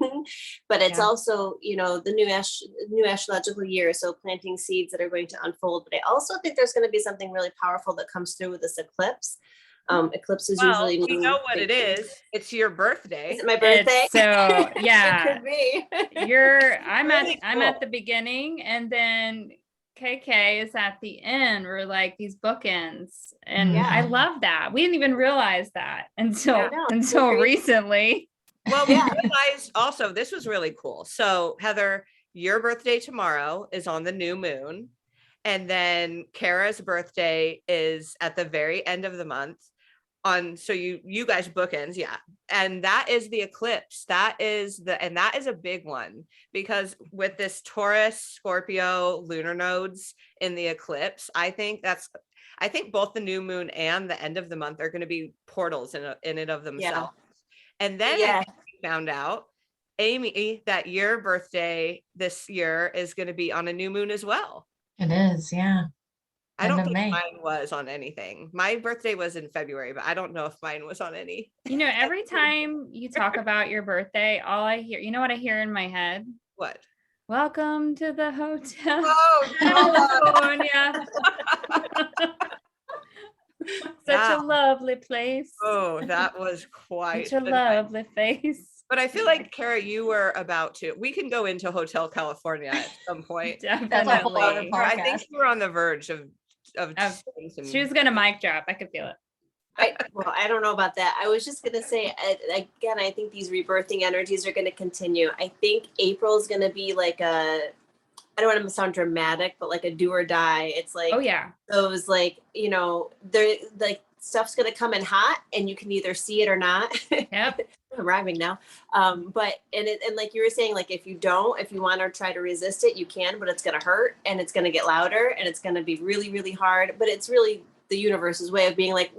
but it's also, you know, the new astrological year. So planting seeds that are going to unfold. But I also think there's going to be something really powerful that comes through with this eclipse. Eclipses usually we know what it is. It's your birthday. Is it my birthday? So yeah, It could be. I'm really at the beginning, and then KK is at the end. We're like these bookends, and Yeah. I love that. We didn't even realize that I know, it's until so crazy. recently. Well, we realized also this was really cool. So Heather, your birthday tomorrow is on the new moon. And then Kara's birthday is at the very end of the month. So you guys bookends, yeah. And that is the eclipse. That is a big one, because with this Taurus, Scorpio lunar nodes in the eclipse, I think both the new moon and the end of the month are going to be portals in and of themselves. Yeah. And then I think we found out, Amy, that your birthday this year is going to be on a new moon as well. It is, yeah. I don't End of think May. mine was on anything. My birthday was in February, but I don't know if mine was on any. You know, every time you talk about your birthday, all I hear, you know what I hear in my head? What? Welcome to the Hotel Oh, California. Such a Wow. lovely place. Oh, that was quite Such a the night. lovely face. But I feel like, Kara, you were about to. We can go into Hotel California at some point. That's a whole other Definitely. part. I think you were on the verge of saying some- She was gonna mic drop. I could feel it. I don't know about that. I was just going to say, again, I think these rebirthing energies are going to continue. I think April is going to be like I don't want to sound dramatic, but like a do or die. It's like, Oh yeah. those like, you know, they're like stuff's going to come in hot and you can either see it or not. Yep. I'm rhyming now. But like you were saying, like if you want to try to resist it, you can, but it's going to hurt and it's going to get louder and it's going to be really, really hard. But it's really the universe's way of being like,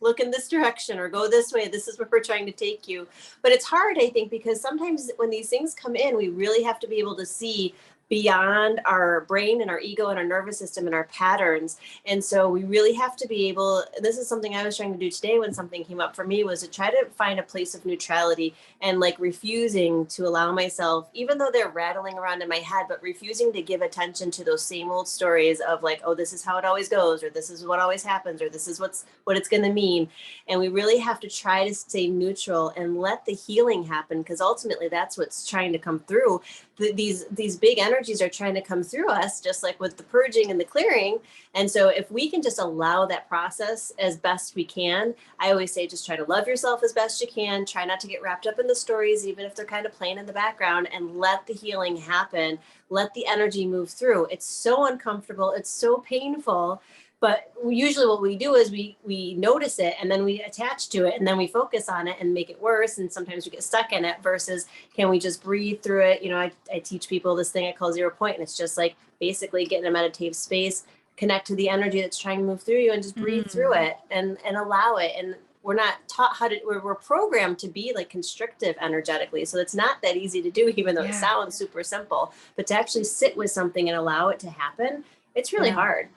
look in this direction or go this way. This is where we're trying to take you. But it's hard, I think, because sometimes when these things come in, we really have to be able to see beyond our brain and our ego and our nervous system and our patterns. And so we really have to be able, this is something I was trying to do today when something came up for me, was to try to find a place of neutrality and like refusing to allow myself, even though they're rattling around in my head, but refusing to give attention to those same old stories of like, oh, this is how it always goes, or this is what always happens, or this is what it's going to mean. And we really have to try to stay neutral and let the healing happen, because ultimately that's what's trying to come through. These big energies are trying to come through us, just like with the purging and the clearing. And so if we can just allow that process as best we can, I always say just try to love yourself as best you can. Try not to get wrapped up in the stories, even if they're kind of playing in the background, and let the healing happen. Let the energy move through. It's so uncomfortable. It's so painful. But usually what we do is we notice it and then we attach to it and then we focus on it and make it worse. And sometimes we get stuck in it versus can we just breathe through it? You know, I teach people this thing I call 0 point, and it's just like basically get in a meditative space, connect to the energy that's trying to move through you and just breathe through it and allow it. And we're not taught how to, we're programmed to be like constrictive energetically. So it's not that easy to do, even though it sounds super simple, but to actually sit with something and allow it to happen, it's really hard.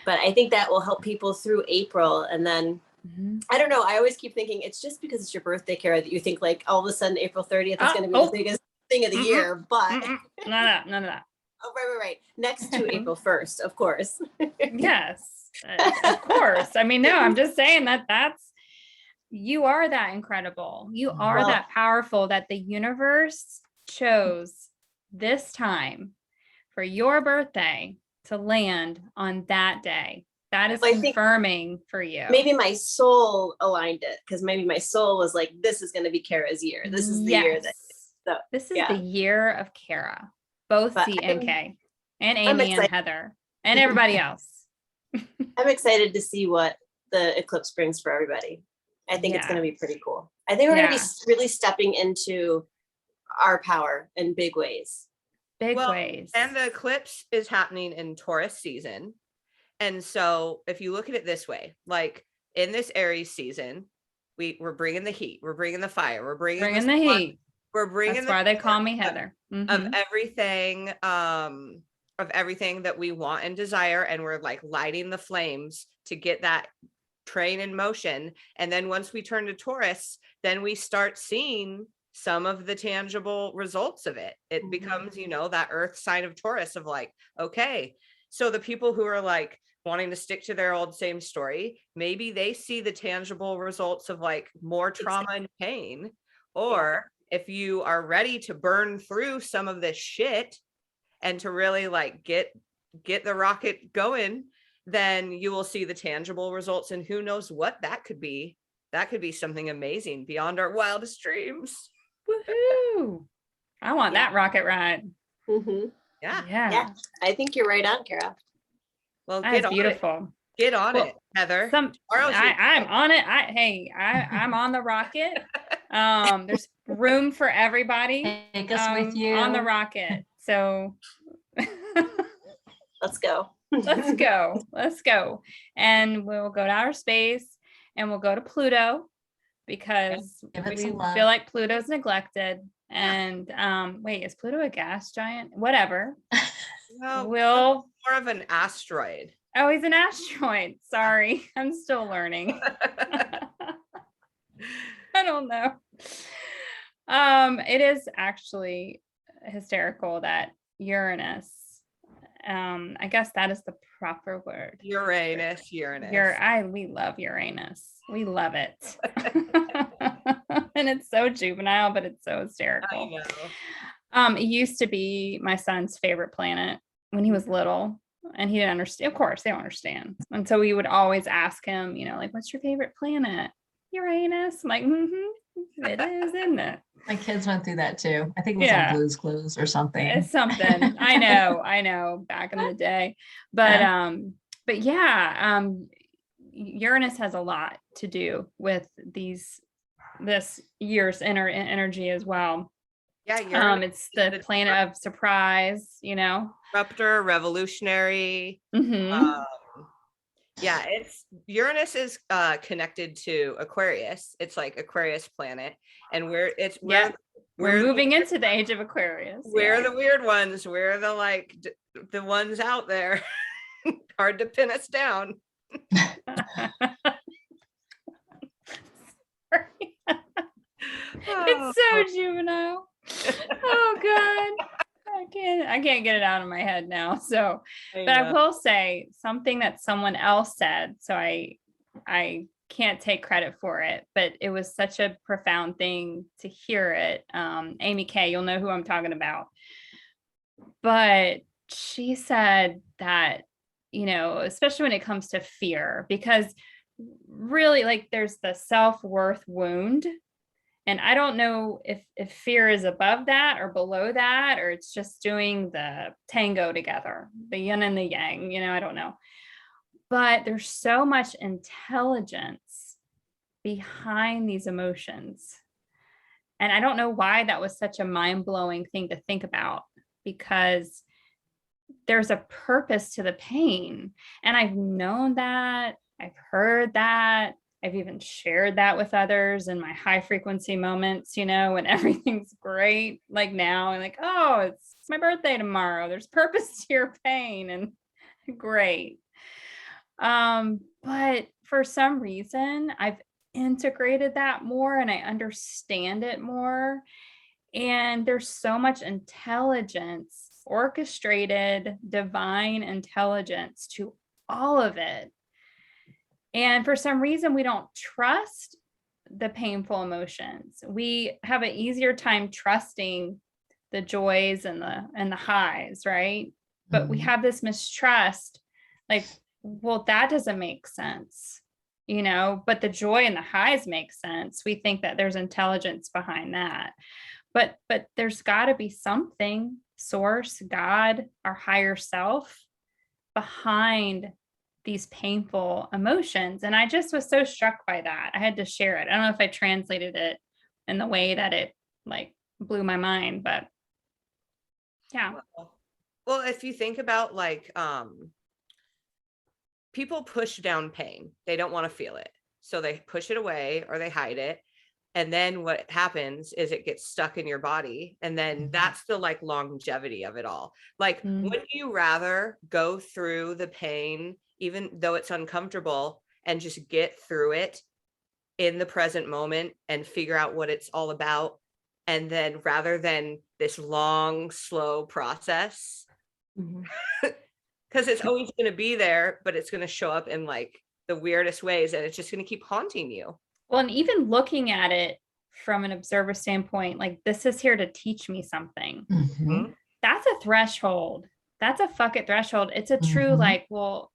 But I think that will help people through April. And then, I don't know, I always keep thinking it's just because it's your birthday, Kara, that you think like all of a sudden April 30th is going to be the biggest thing of the year. But none of that. Oh, right. Next to April 1st, of course. Yes. Of course. I mean, no, I'm just saying you are that incredible. You are that powerful, that the universe chose this time for your birthday to land on that day. That is confirming for you. Maybe my soul aligned it, because maybe my soul was like, this is going to be Kara's year. This is the year that. So, this is the year of Kara, both C and K, and Amy and Heather, and everybody else. I'm excited to see what the eclipse brings for everybody. I think it's going to be pretty cool. I think we're going to be really stepping into our power in big ways. Big ways. And the eclipse is happening in Taurus season. And so if you look at it this way, like in this Aries season, we're bringing the heat, we're bringing the fire, we're bringing the heat. We're bringing That's why they call me Heather. Of everything, that we want and desire. And we're like lighting the flames to get that train in motion. And then once we turn to Taurus, then we start seeing some of the tangible results of it. It becomes, that earth sign of Taurus of like, okay, so the people who are like wanting to stick to their old same story, maybe they see the tangible results of like more trauma and pain. Or if you are ready to burn through some of this shit and to really like get the rocket going, then you will see the tangible results. And who knows what that could be. That could be something amazing beyond our wildest dreams. Woohoo! I want that rocket ride. Yeah. I think you're right on, Kara. Well, that's beautiful. Get on it, Heather. I'm on it. I'm on the rocket. There's room for everybody. Take us with you on the rocket. So let's go. Let's go. And we'll go to outer space, and we'll go to Pluto, because we feel like Pluto's neglected. And wait, is Pluto a gas giant? Whatever. No, more of an asteroid. Oh, he's an asteroid. Sorry, I'm still learning. I don't know. It is actually hysterical that Uranus, I guess that is the proper word. Uranus. We love Uranus. We love it. And it's so juvenile, but it's so hysterical. I know. It used to be my son's favorite planet when he was little, and he didn't understand. Of course, they don't understand. And so we would always ask him, like, what's your favorite planet? Uranus. I'm like, it is, isn't it? My kids went through that too. I think it was on Blue's Clues or something. It's something. I know, back in the day. But Uranus has a lot to do with this year's inner energy as well. Yeah, it's the planet of surprise, disruptor, revolutionary. It's Uranus is connected to Aquarius. It's like Aquarius planet, and we're moving into the age of Aquarius. We're the weird ones. We're the the ones out there. Hard to pin us down. It's so juvenile. Oh God. I can't get it out of my head now. So, but I will say something that someone else said. So I can't take credit for it, but it was such a profound thing to hear it. Amy K, you'll know who I'm talking about. But she said that, especially when it comes to fear, because really there's the self-worth wound. And I don't know if fear is above that or below that, or it's just doing the tango together, the yin and the yang, I don't know. But there's so much intelligence behind these emotions. And I don't know why that was such a mind-blowing thing to think about, because there's a purpose to the pain. And I've known that, I've heard that. I've even shared that with others in my high frequency moments, when everything's great, like now, and oh, it's my birthday tomorrow. There's purpose to your pain, and great. But for some reason, I've integrated that more and I understand it more. And there's so much intelligence, orchestrated divine intelligence to all of it. And for some reason, we don't trust the painful emotions. We have an easier time trusting the joys and the highs, right? But we have this mistrust, like, well, that doesn't make sense, you know, but the joy and the highs make sense. We think that there's intelligence behind that. But there's got to be something, source, God, our higher self, behind these painful emotions. And I just was so struck by that. I had to share it. I don't know if I translated it in the way that it like blew my mind, but yeah. Well, if you think about like people push down pain, they don't want to feel it, so they push it away or they hide it, and then what happens is it gets stuck in your body, and then that's the like longevity of it all. Like, wouldn't you rather go through the pain even though it's uncomfortable and just get through it in the present moment and figure out what it's all about, and then rather than this long slow process, because it's always going to be there, but it's going to show up in like the weirdest ways, and it's just going to keep haunting you. Well, and even looking at it from an observer standpoint, like, this is here to teach me something. That's a threshold. That's a fuck it threshold. It's a true like, well,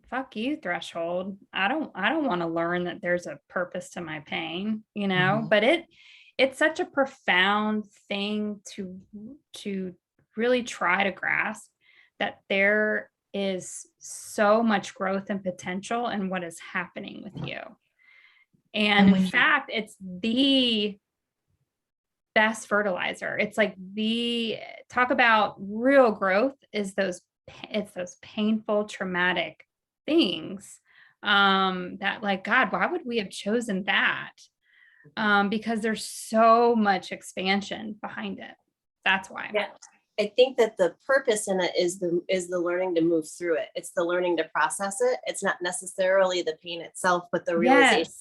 fuck you threshold. I don't want to learn that there's a purpose to my pain, you know. But it's such a profound thing to really try to grasp, that there is so much growth and potential in what is happening with you. And in fact, it's the best fertilizer. It's like talk about real growth is those painful, traumatic things that, like, God, why would we have chosen that? Because there's so much expansion behind it. That's why. Yeah. I think that the purpose in it is the learning to move through it. It's the learning to process it. It's not necessarily the pain itself, but the realization.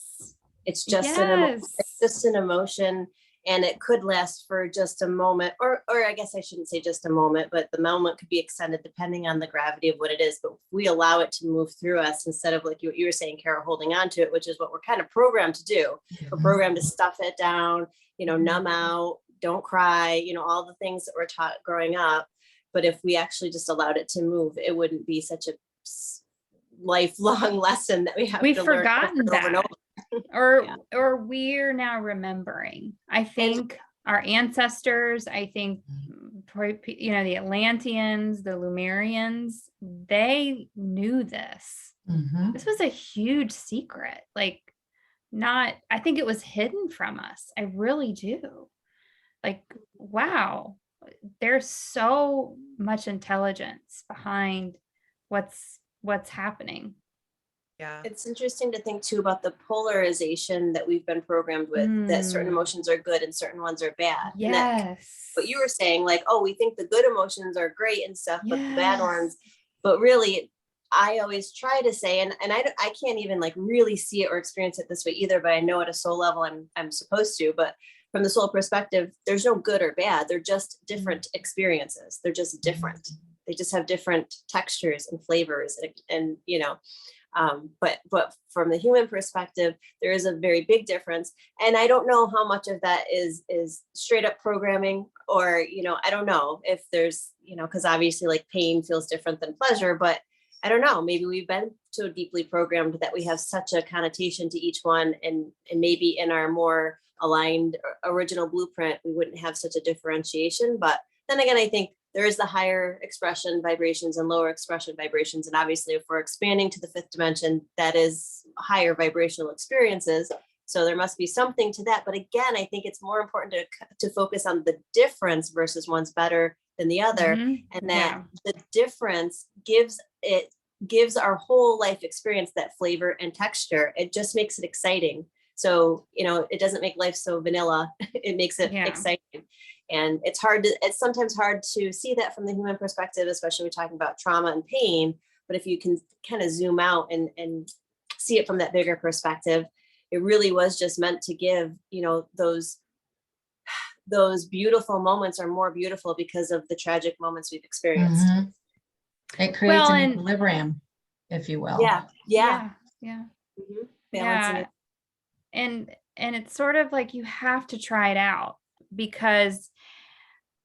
It's just an emotion, and it could last for just a moment, or I guess I shouldn't say just a moment, but the moment could be extended depending on the gravity of what it is. But if we allow it to move through us, instead of like what you were saying, Carol, holding on to it, which is what we're kind of programmed to do. We're programmed to stuff it down, you know, numb out, don't cry, you know, all the things that we're taught growing up. But if we actually just allowed it to move, it wouldn't be such a lifelong lesson that we've forgotten that. Or we're now remembering. I think our ancestors, I think, you know, the Atlanteans, the Lemurians, they knew this. This was a huge secret. Like, I think it was hidden from us. I really do. Like, wow, there's so much intelligence behind what's happening. Yeah. It's interesting to think too about the polarization that we've been programmed with, that certain emotions are good and certain ones are bad. Yes. But you were saying, like, oh, we think the good emotions are great and stuff, but the bad ones, but really, I always try to say, and I can't even like really see it or experience it this way either, but I know at a soul level I'm supposed to. But from the soul perspective, there's no good or bad. They're just different experiences. They're just different. They just have different textures and flavors, and you know. But from the human perspective, there is a very big difference. And I don't know how much of that is straight up programming, or, you know, I don't know if there's, you know, because obviously like pain feels different than pleasure, but I don't know, maybe we've been so deeply programmed that we have such a connotation to each one, and maybe in our more aligned original blueprint, we wouldn't have such a differentiation. But then again, I think there is the higher expression vibrations and lower expression vibrations. And obviously, if we're expanding to the fifth dimension, that is higher vibrational experiences. So there must be something to that. But again, I think it's more important to focus on the difference versus one's better than the other. And that the difference gives our whole life experience that flavor and texture. It just makes it exciting. So, you know, it doesn't make life so vanilla. It makes it exciting. And it's sometimes hard to see that from the human perspective, especially when we're talking about trauma and pain. But if you can kind of zoom out and see it from that bigger perspective, it really was just meant to give, you know, those beautiful moments are more beautiful because of the tragic moments we've experienced. It creates an equilibrium, if you will. Yeah. Balancing Yeah. it. And it's sort of like you have to try it out because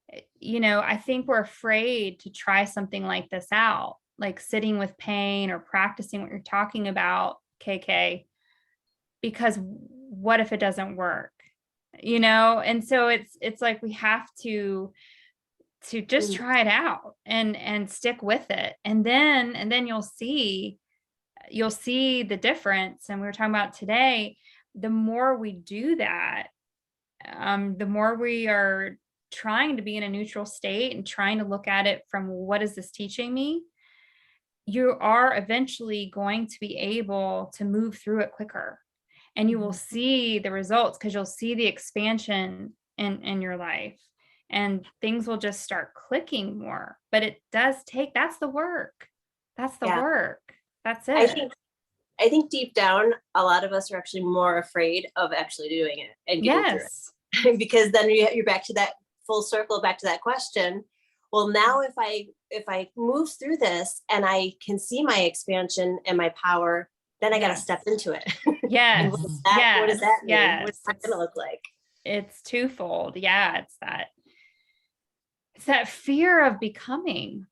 I think we're afraid to try something like this out, like sitting with pain or practicing what you're talking about, KK, because what if it doesn't work? And so it's like we have to just try it out and stick with it. And then you'll see the difference. And we were talking about today, the more we do that, the more we are trying to be in a neutral state and trying to look at it from what is this teaching me, you are eventually going to be able to move through it quicker, and you will see the results because you'll see the expansion in your life, and things will just start clicking more. But it does take, that's the work. That's the Yeah. work. That's I it. think deep down, a lot of us are actually more afraid of actually doing it and getting through Yes. it. Because then you're back to that full circle, back to that question. Well, now if I move through this and I can see my expansion and my power, then I got to Yes. step into it. Yes. And what does that mean? Yes. What's that going to look like? It's twofold. Yeah, it's that fear of becoming,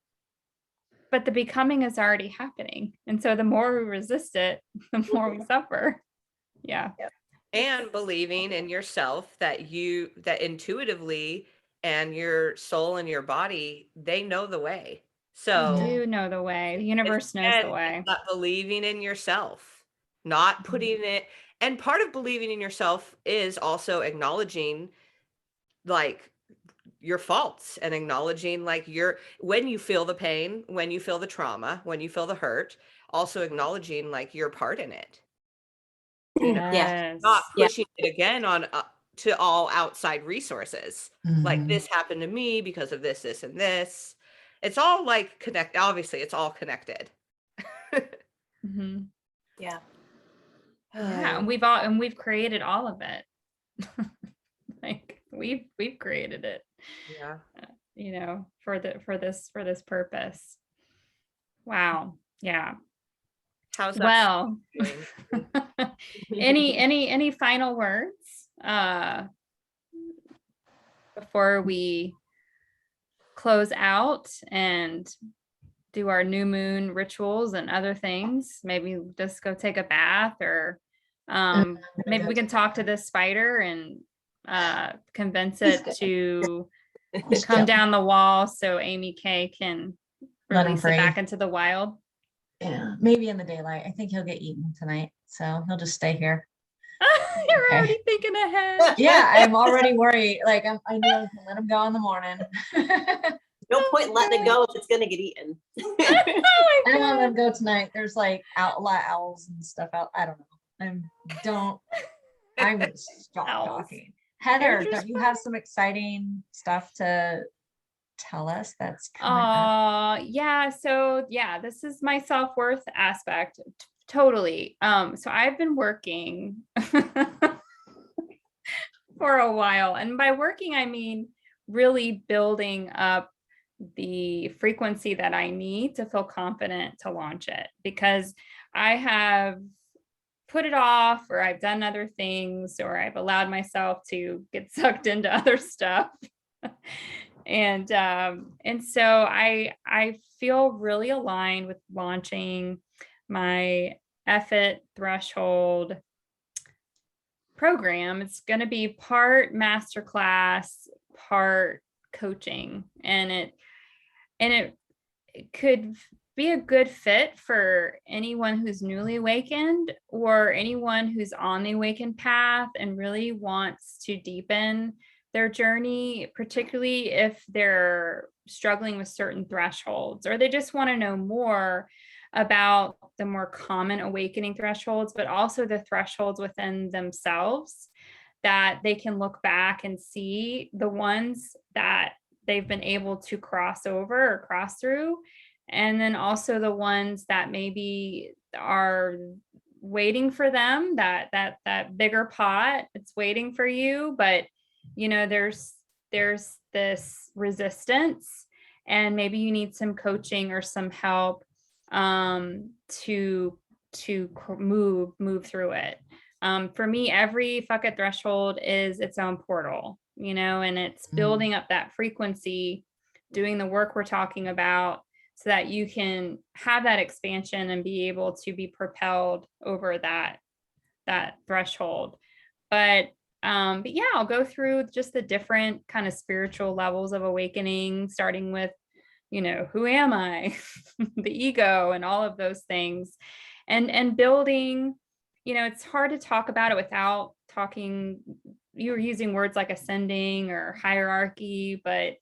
but the becoming is already happening. And so the more we resist it, the more we suffer. Yeah. And believing in yourself that intuitively, and your soul and your body, they know the way. So We do know the way. The universe knows the way. It's not believing in yourself, not putting it. And part of believing in yourself is also acknowledging like your faults and acknowledging like when you feel the pain, when you feel the trauma, when you feel the hurt, also acknowledging like your part in it. Yes. Not pushing it again on to all outside resources. Like this happened to me because of this, this, and this. It's all like obviously it's all connected. Mhm. Yeah. Yeah. And we've created all of it. Like we've created it. Yeah. For this purpose. Wow. Yeah. How's that? Well, any final words before we close out and do our new moon rituals and other things? Maybe just go take a bath, or maybe we can talk to this spider and convince it to come down the wall so Amy K can release it back into the wild. Yeah, maybe in the daylight. I think he'll get eaten tonight, so he'll just stay here. You're already thinking ahead. Yeah, I'm already worried. Like I knew I was gonna let him go in the morning. No point in letting it go if it's gonna get eaten. I don't want to let him go tonight. There's like a lot of owls and stuff out. I don't know. I'm gonna stop talking. Heather, don't you have some exciting stuff to tell us that's coming up? Yeah. So yeah, this is my self-worth aspect. Totally. So I've been working for a while, and by working I mean really building up the frequency that I need to feel confident to launch it, because I have put it off, or I've done other things, or I've allowed myself to get sucked into other stuff. And so I feel really aligned with launching my Effort Threshold program. It's going to be part masterclass, part coaching, and it could be a good fit for anyone who's newly awakened, or anyone who's on the awakened path and really wants to deepen their journey, particularly if they're struggling with certain thresholds, or they just want to know more about the more common awakening thresholds, but also the thresholds within themselves that they can look back and see the ones that they've been able to cross over or cross through, and then also the ones that maybe are waiting for them, that bigger pot, it's waiting for you, but there's this resistance, and maybe you need some coaching or some help to move through it. For me, every fuck it threshold is its own portal, and it's building up that frequency, doing the work we're talking about, so that you can have that expansion and be able to be propelled over that threshold. But yeah, I'll go through just the different kind of spiritual levels of awakening, starting with, who am I, the ego, and all of those things, and building. It's hard to talk about it without talking. You're using words like ascending or hierarchy, but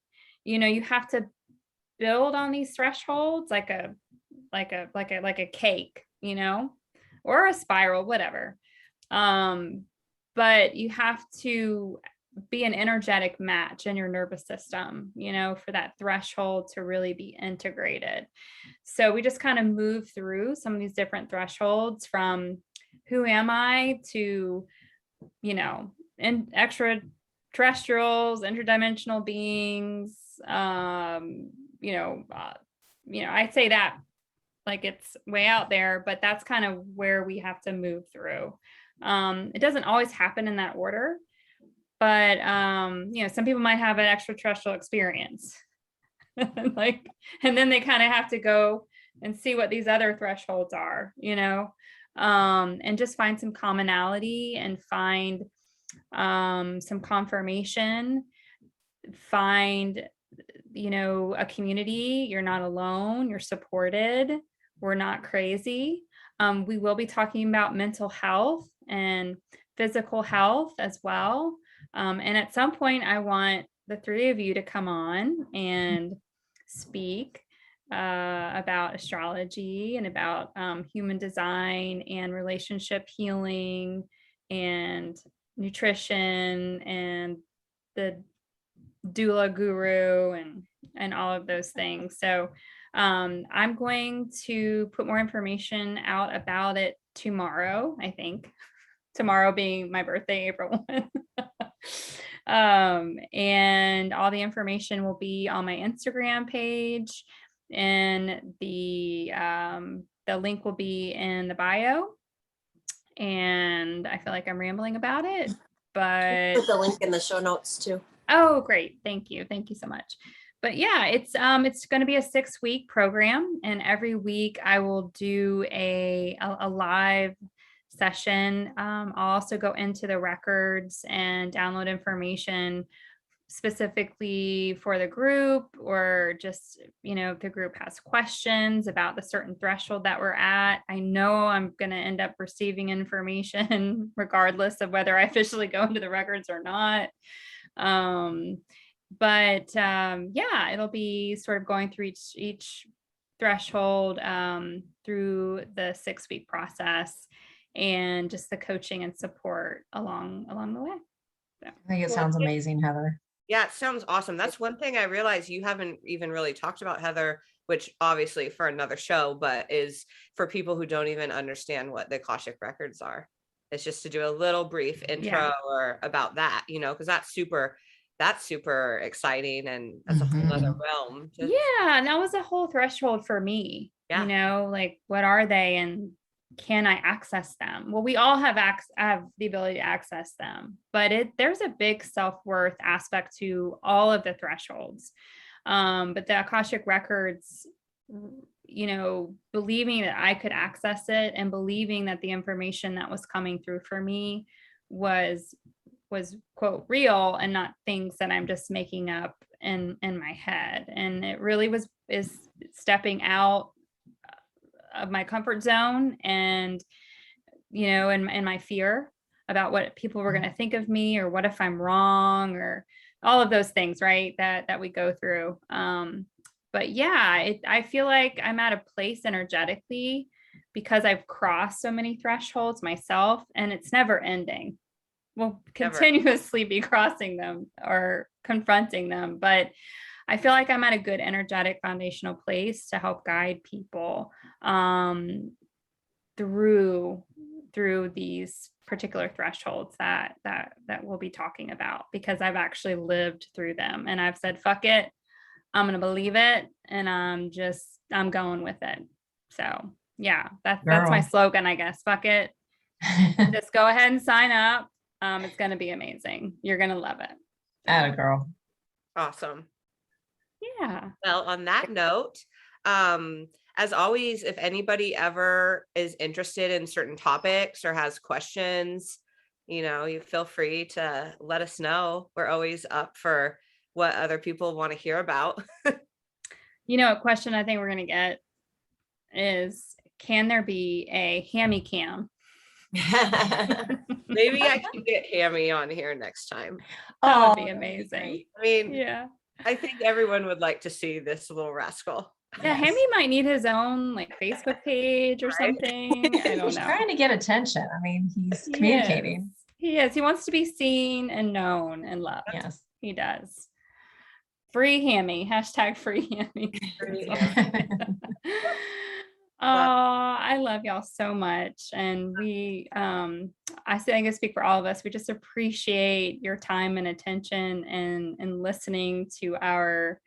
you have to build on these thresholds like a cake, or a spiral, whatever. But you have to be an energetic match in your nervous system, for that threshold to really be integrated. So we just kind of move through some of these different thresholds, from who am I to, and extraterrestrials, interdimensional beings. I say that like it's way out there, but that's kind of where we have to move through. It doesn't always happen in that order, but some people might have an extraterrestrial experience, and then they kind of have to go and see what these other thresholds are, and just find some commonality and find some confirmation, find a community. You're not alone, you're supported, we're not crazy. We will be talking about mental health and physical health as well. And at some point, I want the three of you to come on and speak about astrology and about human design and relationship healing and nutrition and the doula guru and all of those things. So I'm going to put more information out about it tomorrow, I think. Tomorrow being my birthday, April 1. And all the information will be on my Instagram page, and the link will be in the bio. And I feel like I'm rambling about it, but Put the link in the show notes too. Oh, great. Thank you. Thank you so much. But yeah, it's going to be a 6-week program, and every week I will do a live session. I'll also go into the records and download information specifically for the group, or just, if the group has questions about the certain threshold that we're at. I know I'm going to end up receiving information regardless of whether I officially go into the records or not. Yeah, it'll be sort of going through each threshold through the 6-week process, and just the coaching and support along the way. So. I think it sounds amazing, Heather. Yeah, it sounds awesome. That's one thing I realized you haven't even really talked about, Heather, which obviously for another show, but is for people who don't even understand what the Akashic records are. It's just to do a little brief intro or about that, because that's super exciting, and that's a whole other realm. Yeah, and that was a whole threshold for me. Yeah. Like, what are they, and can I access them? Well, we all have the ability to access them, but there's a big self-worth aspect to all of the thresholds. But the Akashic records, believing that I could access it, and believing that the information that was coming through for me was quote real, and not things that I'm just making up in my head. And it really is stepping out of my comfort zone, and and my fear about what people were going to think of me, or what if I'm wrong, or all of those things, right, that we go through. But yeah, I feel like I'm at a place energetically, because I've crossed so many thresholds myself, and it's never ending. We'll continuously be crossing them or confronting them, but I feel like I'm at a good energetic foundational place to help guide people through these particular thresholds that we'll be talking about, because I've actually lived through them, and I've said, fuck it, I'm going to believe it, and I'm going with it. So Yeah, that's my Girl. slogan, I guess. Fuck it. Just go ahead and sign up. It's going to be amazing. You're going to love it. Atta girl. Awesome. Yeah. Well, on that note, as always, if anybody ever is interested in certain topics or has questions, you feel free to let us know. We're always up for what other people want to hear about. A question I think we're going to get is, can there be a hammy cam? Maybe I can get Hammy on here next time. That would be that'd amazing. great. I mean, Yeah. I think everyone would like to see this little rascal. Yeah, Yes. Hammy might need his own like Facebook page or Right. something. I don't He's know. trying to get attention. I mean, he's He communicating. He is. He wants to be seen and known and loved. Yes. He does. Free Hammy. Hashtag free Hammy. Free Oh, I love y'all so much. And I think I speak for all of us. We just appreciate your time and attention and listening to our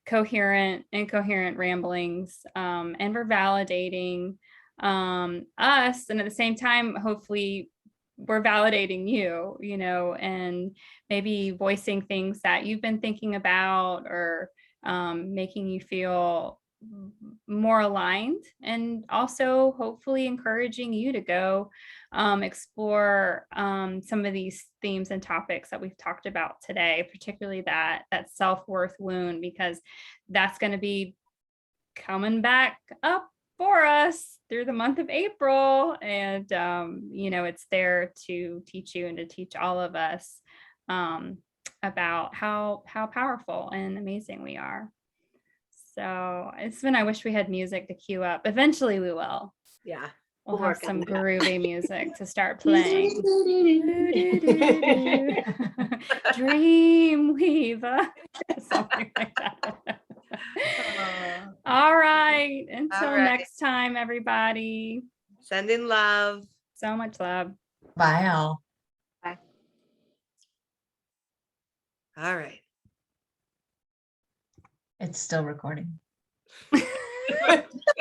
coherent, incoherent ramblings. And we're validating us. And at the same time, hopefully we're validating you, and maybe voicing things that you've been thinking about, or making you feel more aligned, and also hopefully encouraging you to go explore some of these themes and topics that we've talked about today, particularly that self-worth wound, because that's going to be coming back up for us through the month of April. And it's there to teach you and to teach all of us about how powerful and amazing we are. So it's when I wish we had music to cue up. Eventually we will. Yeah. We'll We'll have work on some that. groovy music to start playing. Dreamweaver. Something like that. All right. Until All right. next time, everybody. Sending love. So much love. Bye, all. All right. It's still recording.